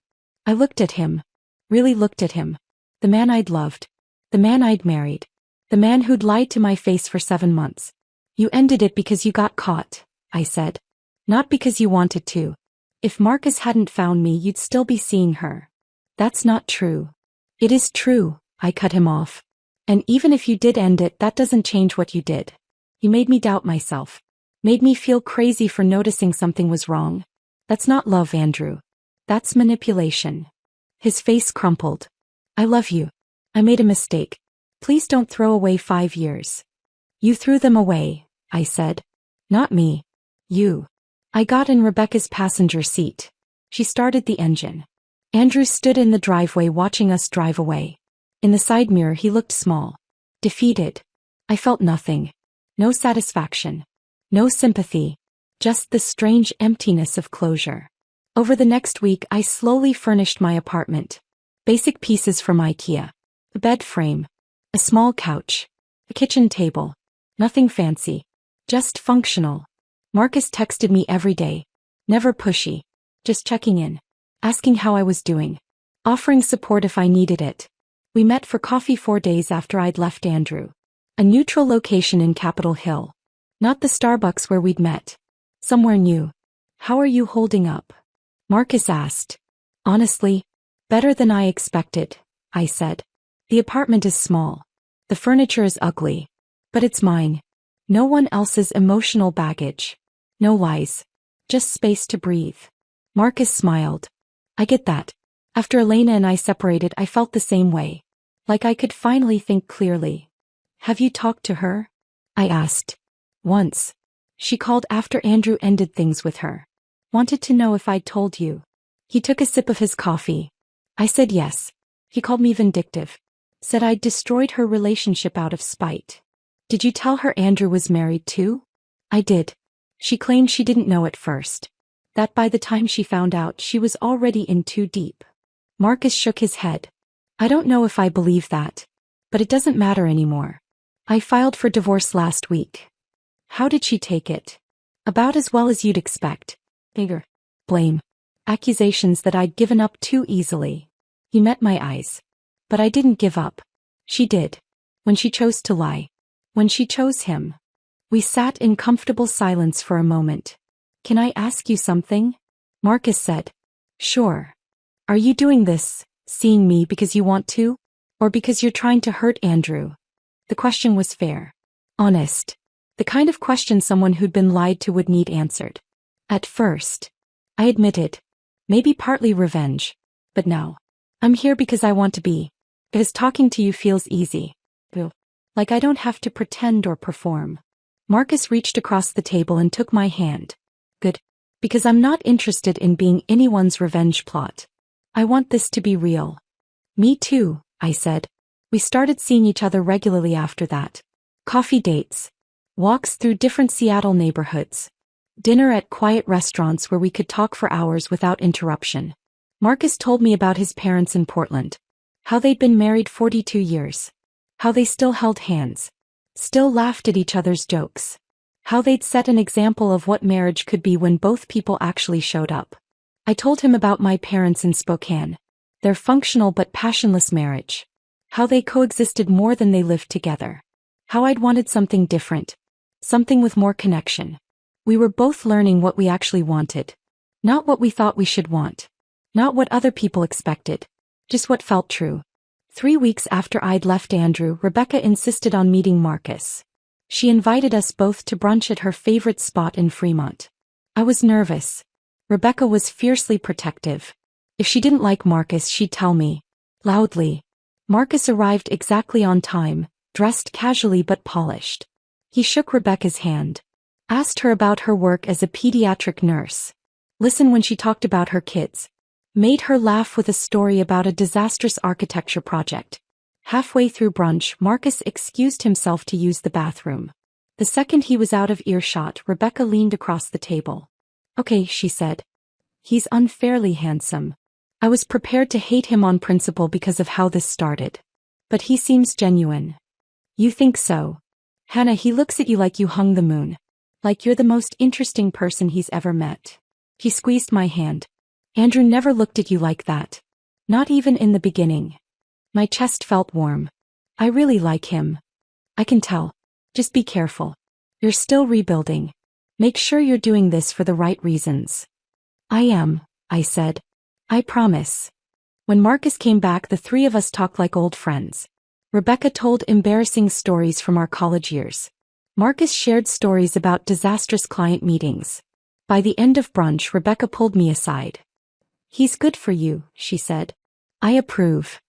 I looked at him. Really looked at him. The man I'd loved. The man I'd married. The man who'd lied to my face for 7 months. You ended it because you got caught, I said. Not because you wanted to. If Marcus hadn't found me, you'd still be seeing her. That's not true. It is true, I cut him off. And even if you did end it, that doesn't change what you did. You made me doubt myself. Made me feel crazy for noticing something was wrong. That's not love, Andrew. That's manipulation. His face crumpled. I love you. I made a mistake. Please don't throw away 5 years. You threw them away, I said. Not me. You. I got in Rebecca's passenger seat. She started the engine. Andrew stood in the driveway watching us drive away. In the side mirror he looked small. Defeated. I felt nothing. No satisfaction. No sympathy. Just the strange emptiness of closure. Over the next week I slowly furnished my apartment. Basic pieces from IKEA. A bed frame. A small couch. A kitchen table. Nothing fancy. Just functional. Marcus texted me every day. Never pushy. Just checking in. Asking how I was doing. Offering support if I needed it. We met for coffee 4 days after I'd left Andrew. A neutral location in Capitol Hill. Not the Starbucks where we'd met. Somewhere new. How are you holding up? Marcus asked. Honestly, better than I expected, I said. The apartment is small. The furniture is ugly. But it's mine. No one else's emotional baggage. No lies. Just space to breathe. Marcus smiled. I get that. After Elena and I separated, I felt the same way. Like I could finally think clearly. Have you talked to her? I asked. Once. She called after Andrew ended things with her. Wanted to know if I'd told you. He took a sip of his coffee. I said yes. He called me vindictive. Said I'd destroyed her relationship out of spite. Did you tell her Andrew was married too? I did. She claimed she didn't know at first. That by the time she found out, she was already in too deep. Marcus shook his head. I don't know if I believe that. But it doesn't matter anymore. I filed for divorce last week. How did she take it? About as well as you'd expect. Bigger. Blame. Accusations that I'd given up too easily. He met my eyes. But I didn't give up. She did. When she chose to lie. When she chose him. We sat in comfortable silence for a moment. Can I ask you something? Marcus said. Sure. Are you doing this, seeing me because you want to? Or because you're trying to hurt Andrew? The question was fair. Honest. The kind of question someone who'd been lied to would need answered. At first. I admitted. Maybe partly revenge. But now. I'm here because I want to be. Because talking to you feels easy. Like I don't have to pretend or perform. Marcus reached across the table and took my hand. Good. Because I'm not interested in being anyone's revenge plot. I want this to be real. Me too, I said. We started seeing each other regularly after that. Coffee dates. Walks through different Seattle neighborhoods. Dinner at quiet restaurants where we could talk for hours without interruption. Marcus told me about his parents in Portland. How they'd been married 42 years. How they still held hands. Still laughed at each other's jokes. How they'd set an example of what marriage could be when both people actually showed up. I told him about my parents in Spokane. Their functional but passionless marriage. How they coexisted more than they lived together. How I'd wanted something different. Something with more connection. We were both learning what we actually wanted. Not what we thought we should want. Not what other people expected. Just what felt true. 3 weeks after I'd left Andrew, Rebecca insisted on meeting Marcus. She invited us both to brunch at her favorite spot in Fremont. I was nervous. Rebecca was fiercely protective. If she didn't like Marcus, she'd tell me. Loudly. Marcus arrived exactly on time, dressed casually but polished. He shook Rebecca's hand. Asked her about her work as a pediatric nurse. Listened when she talked about her kids. Made her laugh with a story about a disastrous architecture project. Halfway through brunch, Marcus excused himself to use the bathroom. The second he was out of earshot, Rebecca leaned across the table. Okay, she said. He's unfairly handsome. I was prepared to hate him on principle because of how this started. But he seems genuine. You think so? Hannah, he looks at you like you hung the moon. Like you're the most interesting person he's ever met. He squeezed my hand. Andrew never looked at you like that. Not even in the beginning. My chest felt warm. I really like him. I can tell. Just be careful. You're still rebuilding. Make sure you're doing this for the right reasons. I am, I said. I promise. When Marcus came back, the three of us talked like old friends. Rebecca told embarrassing stories from our college years. Marcus shared stories about disastrous client meetings. By the end of brunch, Rebecca pulled me aside. He's good for you, she said. I approve.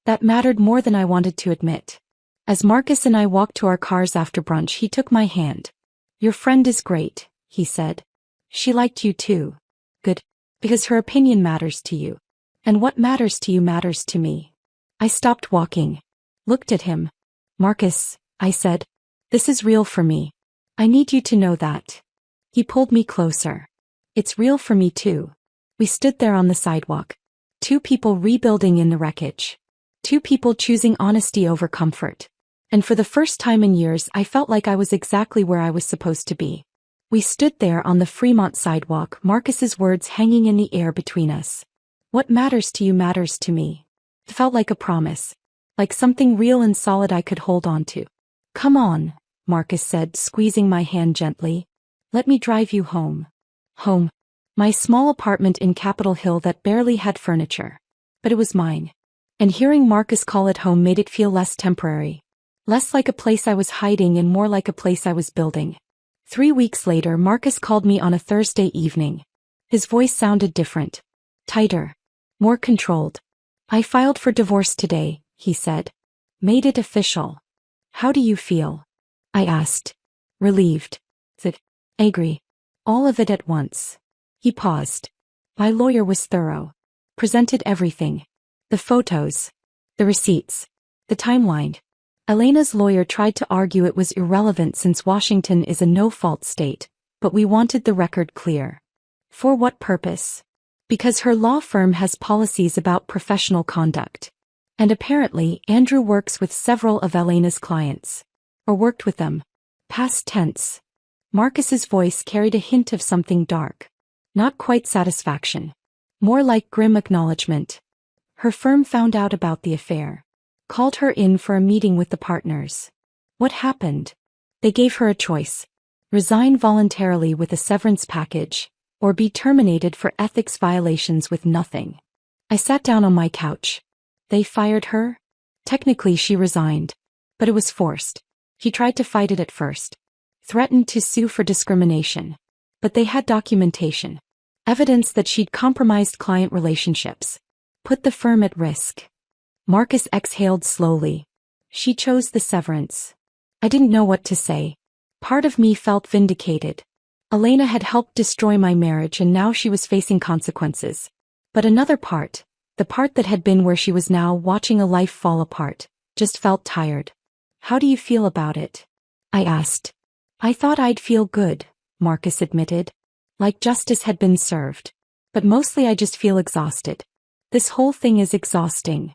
That mattered more than I wanted to admit. As Marcus and I walked to our cars after brunch, he took my hand. Your friend is great, he said. She liked you too. Good. Because her opinion matters to you. And what matters to you matters to me. I stopped walking. Looked at him. Marcus, I said. This is real for me. I need you to know that. He pulled me closer. It's real for me too. We stood there on the sidewalk. Two people rebuilding in the wreckage. Two people choosing honesty over comfort. And for the first time in years, I felt like I was exactly where I was supposed to be. We stood there on the Fremont sidewalk, Marcus's words hanging in the air between us. What matters to you matters to me. It felt like a promise. Like something real and solid I could hold on to. Come on, Marcus said, squeezing my hand gently. Let me drive you home. Home. My small apartment in Capitol Hill that barely had furniture. But it was mine. And hearing Marcus call it home made it feel less temporary. Less like a place I was hiding and more like a place I was building. 3 weeks later, Marcus called me on a Thursday evening. His voice sounded different. Tighter. More controlled. I filed for divorce today, he said. Made it official. How do you feel? I asked. Relieved. Angry. All of it at once. He paused. My lawyer was thorough. Presented everything. The photos. The receipts. The timeline. Elena's lawyer tried to argue it was irrelevant since Washington is a no-fault state, but we wanted the record clear. For what purpose? Because her law firm has policies about professional conduct. And apparently, Andrew works with several of Elena's clients. Or worked with them. Past tense. Marcus's voice carried a hint of something dark. Not quite satisfaction. More like grim acknowledgement. Her firm found out about the affair. Called her in for a meeting with the partners. What happened? They gave her a choice. Resign voluntarily with a severance package, or be terminated for ethics violations with nothing. I sat down on my couch. They fired her? Technically she resigned. But it was forced. She tried to fight it at first. Threatened to sue for discrimination. But they had documentation. Evidence that she'd compromised client relationships. Put the firm at risk. Marcus exhaled slowly. She chose the severance. I didn't know what to say. Part of me felt vindicated. Elena had helped destroy my marriage and now she was facing consequences. But another part, the part that had been where she was now watching a life fall apart, just felt tired. How do you feel about it? I asked. I thought I'd feel good, Marcus admitted. Like justice had been served. But mostly I just feel exhausted. This whole thing is exhausting.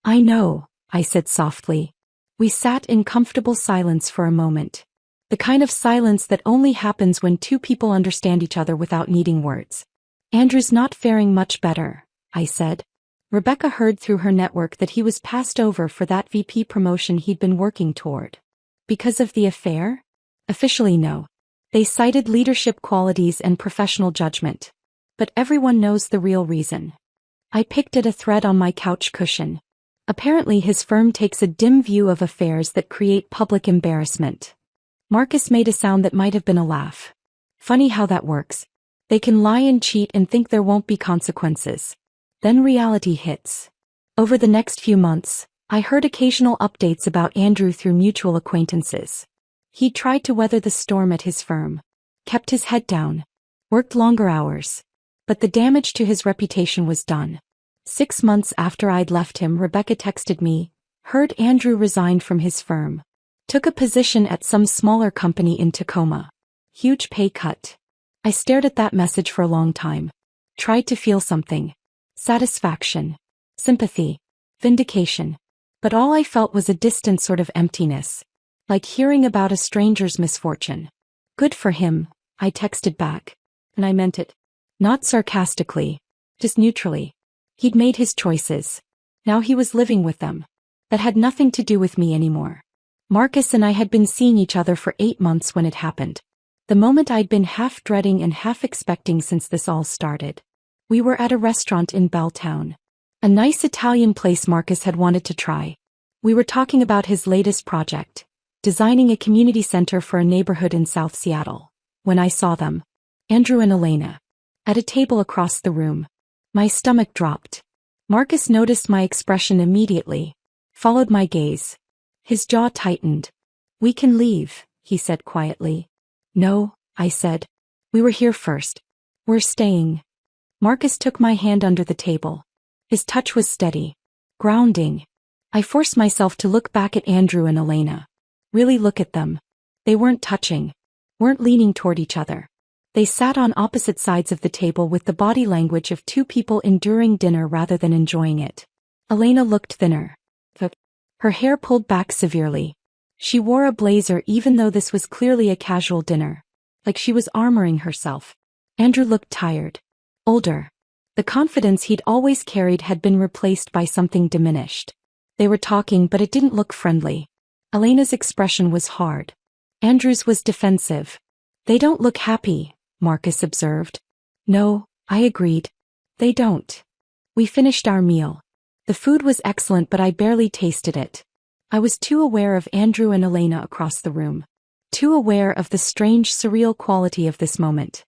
I know, I said softly. We sat in comfortable silence for a moment. The kind of silence that only happens when two people understand each other without needing words. Andrew's not faring much better, I said. Rebecca heard through her network that he was passed over for that VP promotion he'd been working toward. Because of the affair? Officially no. They cited leadership qualities and professional judgment. But everyone knows the real reason. I picked at a thread on my couch cushion. Apparently his firm takes a dim view of affairs that create public embarrassment. Marcus made a sound that might have been a laugh. Funny how that works. They can lie and cheat and think there won't be consequences. Then reality hits. Over the next few months, I heard occasional updates about Andrew through mutual acquaintances. He tried to weather the storm at his firm. Kept his head down. Worked longer hours. But the damage to his reputation was done. 6 months after I'd left him, Rebecca texted me, heard Andrew resigned from his firm. Took a position at some smaller company in Tacoma. Huge pay cut. I stared at that message for a long time. Tried to feel something. Satisfaction. Sympathy. Vindication. But all I felt was a distant sort of emptiness. Like hearing about a stranger's misfortune. Good for him, I texted back. And I meant it. Not sarcastically. Just neutrally. He'd made his choices. Now he was living with them. That had nothing to do with me anymore. Marcus and I had been seeing each other for 8 months when it happened. The moment I'd been half dreading and half expecting since this all started. We were at a restaurant in Belltown. A nice Italian place Marcus had wanted to try. We were talking about his latest project. Designing a community center for a neighborhood in South Seattle. When I saw them. Andrew and Elena. At a table across the room. My stomach dropped. Marcus noticed my expression immediately. Followed my gaze. His jaw tightened. We can leave, he said quietly. No, I said. We were here first. We're staying. Marcus took my hand under the table. His touch was steady. Grounding. I forced myself to look back at Andrew and Elena. Really look at them. They weren't touching. Weren't leaning toward each other. They sat on opposite sides of the table with the body language of two people enduring dinner rather than enjoying it. Elena looked thinner. Her hair pulled back severely. She wore a blazer even though this was clearly a casual dinner. Like she was armoring herself. Andrew looked tired. Older. The confidence he'd always carried had been replaced by something diminished. They were talking but it didn't look friendly. Elena's expression was hard. Andrew's was defensive. They don't look happy, Marcus observed. No, I agreed. They don't. We finished our meal. The food was excellent but I barely tasted it. I was too aware of Andrew and Elena across the room. Too aware of the strange surreal quality of this moment.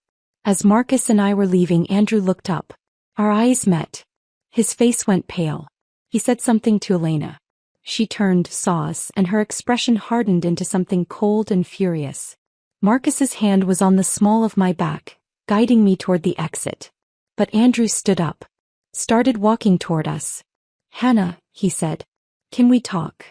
As Marcus and I were leaving, Andrew looked up. Our eyes met. His face went pale. He said something to Elena. She turned, saw us, and her expression hardened into something cold and furious. Marcus's hand was on the small of my back, guiding me toward the exit. But Andrew stood up. Started walking toward us. Hannah, he said. Can we talk?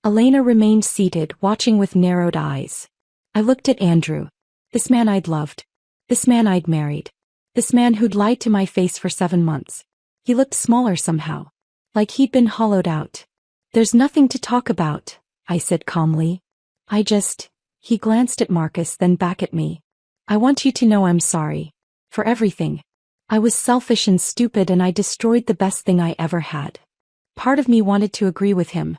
Elena remained seated, watching with narrowed eyes. I looked at Andrew. This man I'd loved. This man I'd married. This man who'd lied to my face for 7 months. He looked smaller somehow. Like he'd been hollowed out. There's nothing to talk about, I said calmly. He glanced at Marcus, then back at me. I want you to know I'm sorry. For everything. I was selfish and stupid and I destroyed the best thing I ever had. Part of me wanted to agree with him.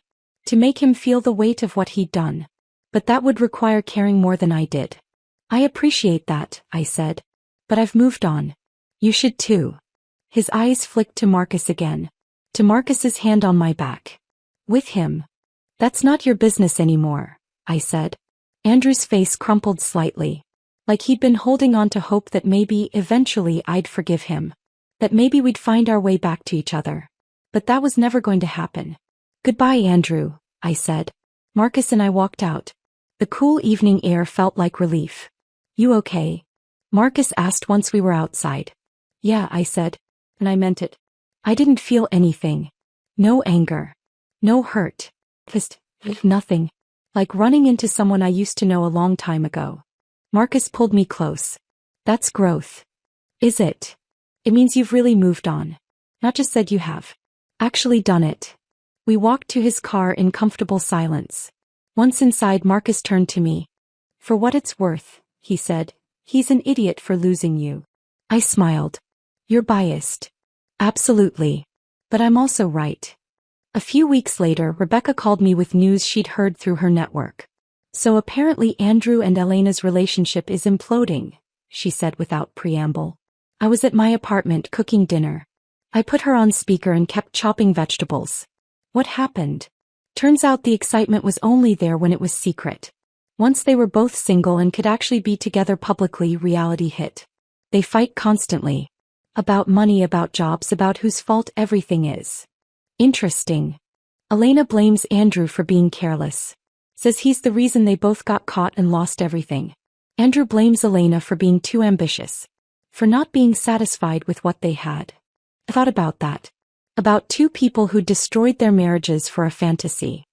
To make him feel the weight of what he'd done. But that would require caring more than I did. I appreciate that, I said. But I've moved on. You should too. His eyes flicked to Marcus again. To Marcus's hand on my back. With him. That's not your business anymore, I said. Andrew's face crumpled slightly. Like he'd been holding on to hope that maybe, eventually, I'd forgive him. That maybe we'd find our way back to each other. But that was never going to happen. Goodbye, Andrew, I said. Marcus and I walked out. The cool evening air felt like relief. You okay? Marcus asked once we were outside. Yeah, I said. And I meant it. I didn't feel anything. No anger. No hurt. Just nothing. Like running into someone I used to know a long time ago. Marcus pulled me close. That's growth. Is it? It means you've really moved on. Not just said you have. Actually done it. We walked to his car in comfortable silence. Once inside, Marcus turned to me. For what it's worth, he said, he's an idiot for losing you. I smiled. You're biased. Absolutely. But I'm also right. A few weeks later, Rebecca called me with news she'd heard through her network. So apparently Andrew and Elena's relationship is imploding, she said without preamble. I was at my apartment cooking dinner. I put her on speaker and kept chopping vegetables. What happened? Turns out the excitement was only there when it was secret. Once they were both single and could actually be together publicly, reality hit. They fight constantly. About money, about jobs, about whose fault everything is. Interesting. Elena blames Andrew for being careless. Says he's the reason they both got caught and lost everything. Andrew blames Elena for being too ambitious. For not being satisfied with what they had. I thought about that. About two people who'd destroyed their marriages for a fantasy.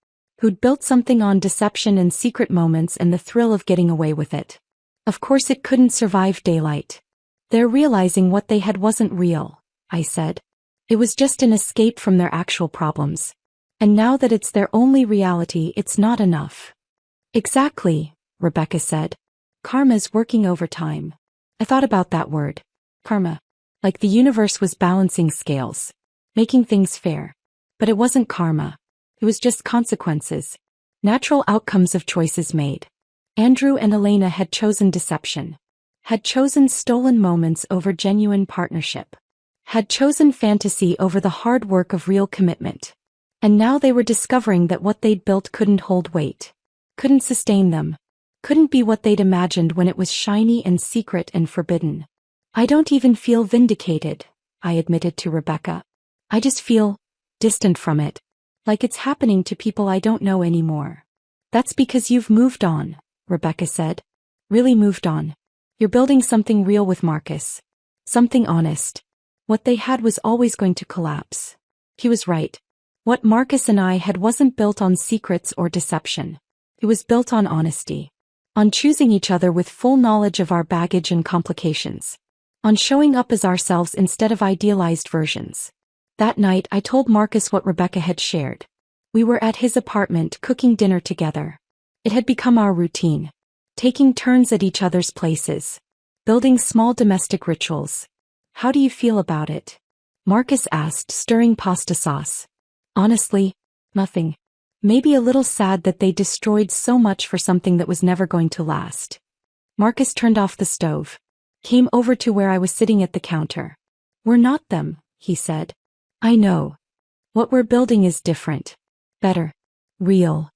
Who'd built something on deception and secret moments and the thrill of getting away with it. Of course it couldn't survive daylight. They're realizing what they had wasn't real, I said. It was just an escape from their actual problems. And now that it's their only reality, it's not enough. Exactly, Rebecca said. Karma's working overtime. I thought about that word. Karma. Like the universe was balancing scales. Making things fair. But it wasn't karma. It was just consequences. Natural outcomes of choices made. Andrew and Elena had chosen deception. Had chosen stolen moments over genuine partnership. Had chosen fantasy over the hard work of real commitment. And now they were discovering that what they'd built couldn't hold weight. Couldn't sustain them. Couldn't be what they'd imagined when it was shiny and secret and forbidden. I don't even feel vindicated, I admitted to Rebecca. I just feel distant from it. Like it's happening to people I don't know anymore. That's because you've moved on, Rebecca said. Really moved on. You're building something real with Marcus. Something honest. What they had was always going to collapse. He was right. What Marcus and I had wasn't built on secrets or deception. It was built on honesty. On choosing each other with full knowledge of our baggage and complications. On showing up as ourselves instead of idealized versions. That night I told Marcus what Rebecca had shared. We were at his apartment cooking dinner together. It had become our routine. Taking turns at each other's places. Building small domestic rituals. How do you feel about it? Marcus asked, stirring pasta sauce. Honestly, nothing. Maybe a little sad that they destroyed so much for something that was never going to last. Marcus turned off the stove. Came over to where I was sitting at the counter. We're not them, he said. I know. What we're building is different. Better. Real.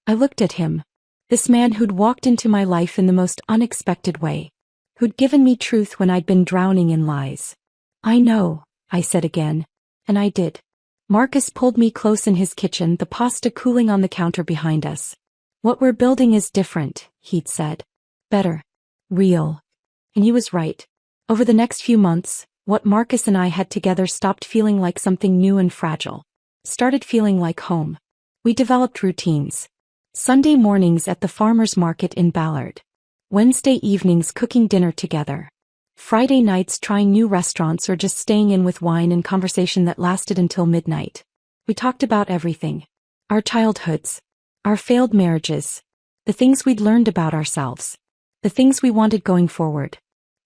I looked at him. This man who'd walked into my life in the most unexpected way. Who'd given me truth when I'd been drowning in lies. I know, I said again. And I did. Marcus pulled me close in his kitchen, the pasta cooling on the counter behind us. What we're building is different, he'd said. Better. Real. And he was right. Over the next few months, what Marcus and I had together stopped feeling like something new and fragile. Started feeling like home. We developed routines. Sunday mornings at the farmer's market in Ballard. Wednesday evenings cooking dinner together. Friday nights trying new restaurants or just staying in with wine and conversation that lasted until midnight. We talked about everything. Our childhoods. Our failed marriages. The things we'd learned about ourselves. The things we wanted going forward.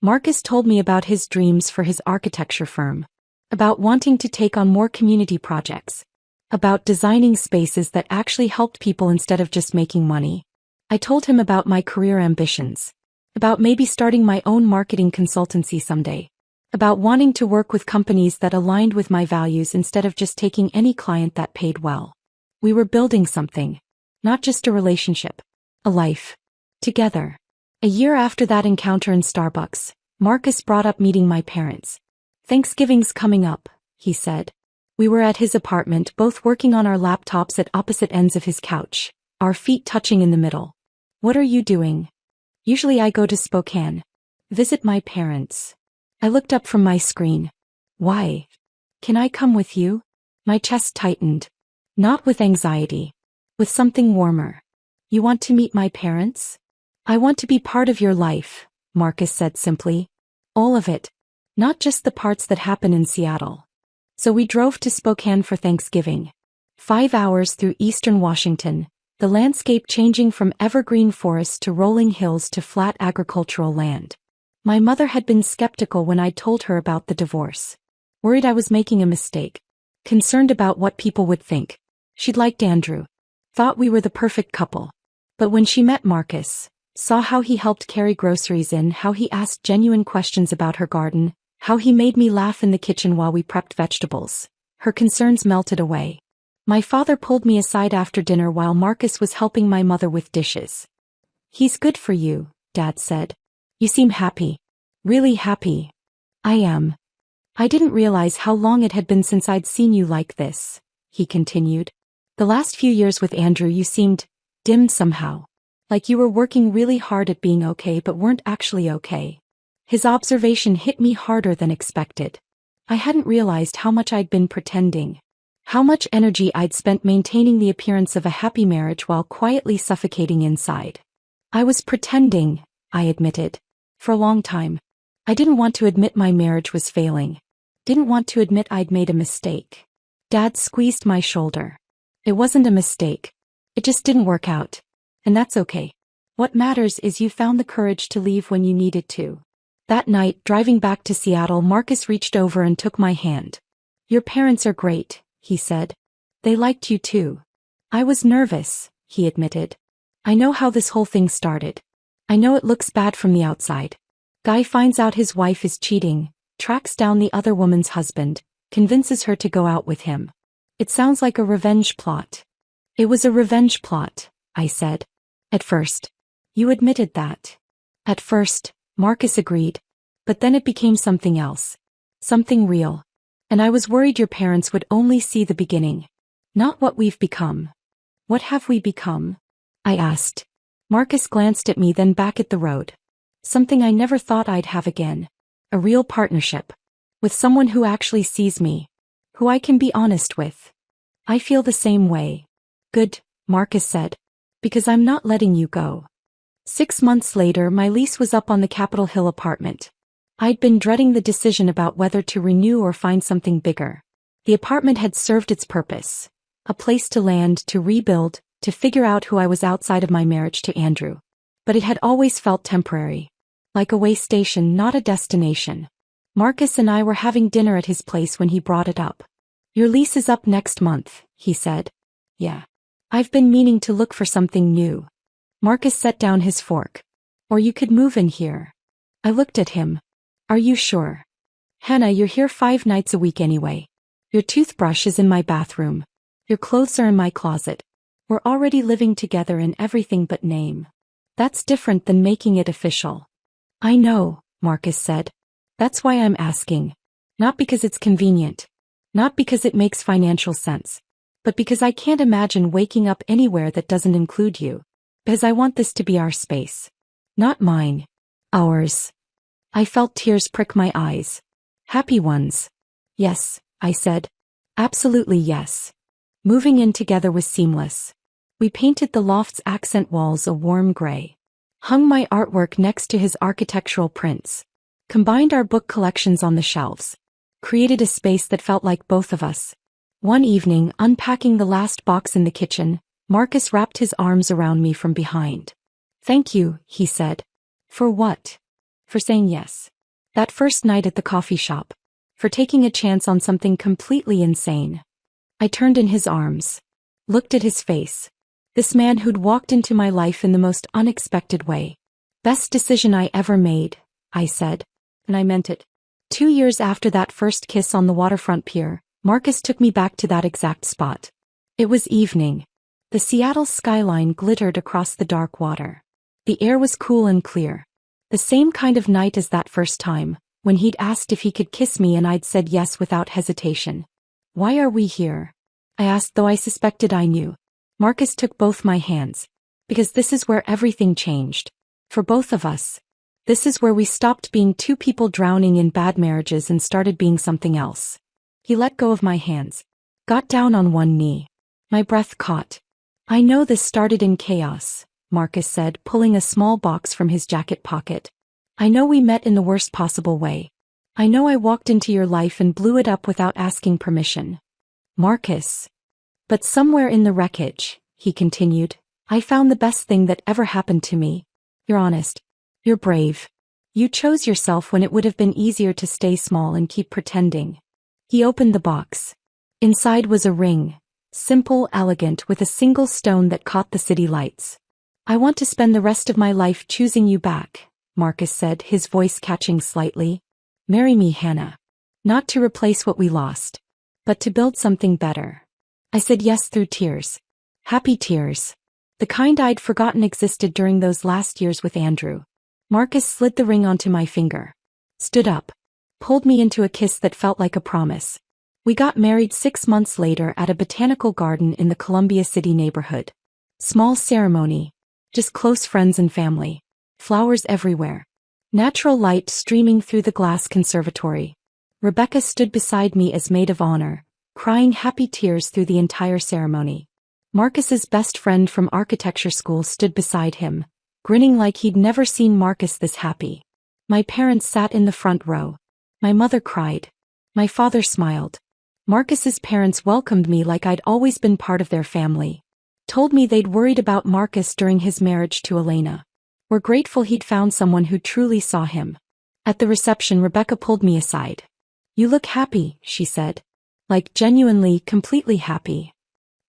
Marcus told me about his dreams for his architecture firm. About wanting to take on more community projects. About designing spaces that actually helped people instead of just making money. I told him about my career ambitions. About maybe starting my own marketing consultancy someday. About wanting to work with companies that aligned with my values instead of just taking any client that paid well. We were building something. Not just a relationship. A life. Together. A year after that encounter in Starbucks, Marcus brought up meeting my parents. Thanksgiving's coming up, he said. We were at his apartment, both working on our laptops at opposite ends of his couch, our feet touching in the middle. What are you doing? Usually I go to Spokane. Visit my parents. I looked up from my screen. Why? Can I come with you? My chest tightened. Not with anxiety. With something warmer. You want to meet my parents? I want to be part of your life, Marcus said simply. All of it. Not just the parts that happen in Seattle. So we drove to Spokane for Thanksgiving. 5 hours through eastern Washington, the landscape changing from evergreen forests to rolling hills to flat agricultural land. My mother had been skeptical when I'd told her about the divorce. Worried I was making a mistake. Concerned about what people would think. She'd liked Andrew. Thought we were the perfect couple. But when she met Marcus, saw how he helped carry groceries in, how he asked genuine questions about her garden, how he made me laugh in the kitchen while we prepped vegetables, her concerns melted away. My father pulled me aside after dinner while Marcus was helping my mother with dishes. "He's good for you," Dad said. "You seem happy." "Really happy." "I am." "I didn't realize how long it had been since I'd seen you like this," he continued. "The last few years with Andrew you seemed dim somehow. Like you were working really hard at being okay but weren't actually okay." His observation hit me harder than expected. I hadn't realized how much I'd been pretending. How much energy I'd spent maintaining the appearance of a happy marriage while quietly suffocating inside. "I was pretending," I admitted. "For a long time. I didn't want to admit my marriage was failing. Didn't want to admit I'd made a mistake." Dad squeezed my shoulder. "It wasn't a mistake. It just didn't work out. And that's okay. What matters is you found the courage to leave when you needed to." That night, driving back to Seattle, Marcus reached over and took my hand. "Your parents are great," he said. "They liked you too." "I was nervous," he admitted. "I know how this whole thing started. I know it looks bad from the outside. Guy finds out his wife is cheating, tracks down the other woman's husband, convinces her to go out with him. It sounds like a revenge plot." "It was a revenge plot," I said. "At first." "You admitted that." "At first," Marcus agreed. "But then it became something else. Something real. And I was worried your parents would only see the beginning. Not what we've become." "What have we become?" I asked. Marcus glanced at me, then back at the road. "Something I never thought I'd have again. A real partnership. With someone who actually sees me. Who I can be honest with." "I feel the same way." "Good," Marcus said. "Because I'm not letting you go." 6 months later, my lease was up on the Capitol Hill apartment. I'd been dreading the decision about whether to renew or find something bigger. The apartment had served its purpose. A place to land, to rebuild, to figure out who I was outside of my marriage to Andrew. But it had always felt temporary. Like a way station, not a destination. Marcus and I were having dinner at his place when he brought it up. "Your lease is up next month," he said. "Yeah. I've been meaning to look for something new." Marcus set down his fork. "Or you could move in here." I looked at him. "Are you sure?" "Hannah, you're here 5 nights a week anyway. Your toothbrush is in my bathroom. Your clothes are in my closet. We're already living together in everything but name. That's different than making it official." "I know," Marcus said. "That's why I'm asking. Not because it's convenient. Not because it makes financial sense. But because I can't imagine waking up anywhere that doesn't include you. Because I want this to be our space. Not mine. Ours." I felt tears prick my eyes. "Happy ones." "Yes," I said. "Absolutely yes." Moving in together was seamless. We painted the loft's accent walls a warm gray. Hung my artwork next to his architectural prints. Combined our book collections on the shelves. Created a space that felt like both of us. One evening, unpacking the last box in the kitchen, Marcus wrapped his arms around me from behind. "Thank you," he said. "For what?" "For saying yes. That first night at the coffee shop. For taking a chance on something completely insane." I turned in his arms. Looked at his face. This man who'd walked into my life in the most unexpected way. "Best decision I ever made," I said. And I meant it. 2 years after that first kiss on the waterfront pier, Marcus took me back to that exact spot. It was evening. The Seattle skyline glittered across the dark water. The air was cool and clear. The same kind of night as that first time, when he'd asked if he could kiss me and I'd said yes without hesitation. "Why are we here?" I asked, though I suspected I knew. Marcus took both my hands. "Because this is where everything changed. For both of us. This is where we stopped being 2 people drowning in bad marriages and started being something else." He let go of my hands. Got down on one knee. My breath caught. "I know this started in chaos," Marcus said, pulling a small box from his jacket pocket. I know we met in the worst possible way. I know I walked into your life and blew it up without asking permission. Marcus. But somewhere in the wreckage, he continued, I found the best thing that ever happened to me. You're honest. You're brave. You chose yourself when it would have been easier to stay small and keep pretending. He opened the box. Inside was a ring, simple, elegant, with a single stone that caught the city lights. I want to spend the rest of my life choosing you back, Marcus said, his voice catching slightly. Marry me, Hannah. Not to replace what we lost, but to build something better. I said yes through tears. Happy tears. The kind I'd forgotten existed during those last years with Andrew. Marcus slid the ring onto my finger. Stood up. Pulled me into a kiss that felt like a promise. We got married 6 months later at a botanical garden in the Columbia City neighborhood. Small ceremony. Just close friends and family. Flowers everywhere. Natural light streaming through the glass conservatory. Rebecca stood beside me as maid of honor, crying happy tears through the entire ceremony. Marcus's best friend from architecture school stood beside him, grinning like he'd never seen Marcus this happy. My parents sat in the front row. My mother cried. My father smiled. Marcus's parents welcomed me like I'd always been part of their family. Told me they'd worried about Marcus during his marriage to Elena. Were grateful he'd found someone who truly saw him. At the reception, Rebecca pulled me aside. You look happy, she said. Like genuinely, completely happy.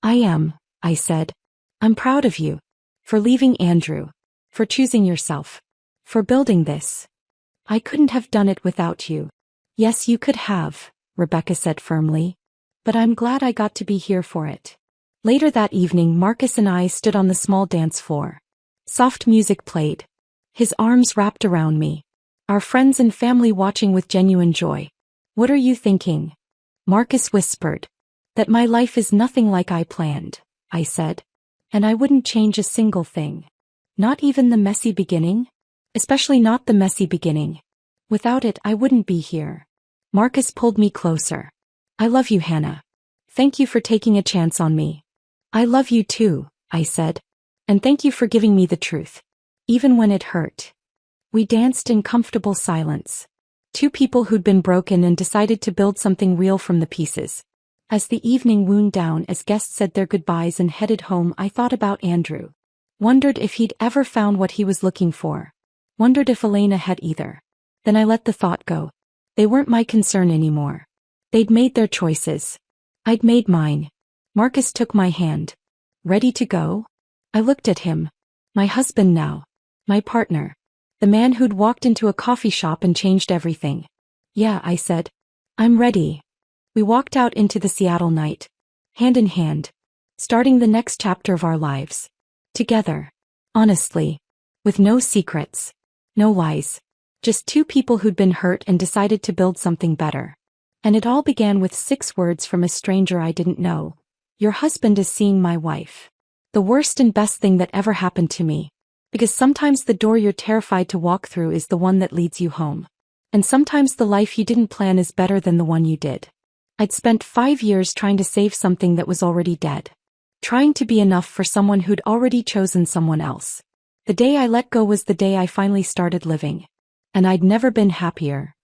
I am, I said. I'm proud of you. For leaving Andrew. For choosing yourself. For building this. I couldn't have done it without you. Yes, you could have, Rebecca said firmly. But I'm glad I got to be here for it. Later that evening, Marcus and I stood on the small dance floor. Soft music played. His arms wrapped around me. Our friends and family watching with genuine joy. What are you thinking? Marcus whispered. That my life is nothing like I planned, I said. And I wouldn't change a single thing. Not even the messy beginning? Especially not the messy beginning. Without it, I wouldn't be here. Marcus pulled me closer. I love you, Hannah. Thank you for taking a chance on me. I love you too, I said. And thank you for giving me the truth. Even when it hurt. We danced in comfortable silence. Two people who'd been broken and decided to build something real from the pieces. As the evening wound down, as guests said their goodbyes and headed home, I thought about Andrew. Wondered if he'd ever found what he was looking for. Wondered if Elena had either. Then I let the thought go. They weren't my concern anymore. They'd made their choices. I'd made mine. Marcus took my hand. Ready to go? I looked at him. My husband now. My partner. The man who'd walked into a coffee shop and changed everything. Yeah, I said. I'm ready. We walked out into the Seattle night. Hand in hand. Starting the next chapter of our lives. Together. Honestly. With no secrets. No lies. Just two people who'd been hurt and decided to build something better. And it all began with 6 words from a stranger I didn't know. Your husband is seeing my wife. The worst and best thing that ever happened to me. Because sometimes the door you're terrified to walk through is the one that leads you home. And sometimes the life you didn't plan is better than the one you did. I'd spent 5 years trying to save something that was already dead. Trying to be enough for someone who'd already chosen someone else. The day I let go was the day I finally started living. And I'd never been happier.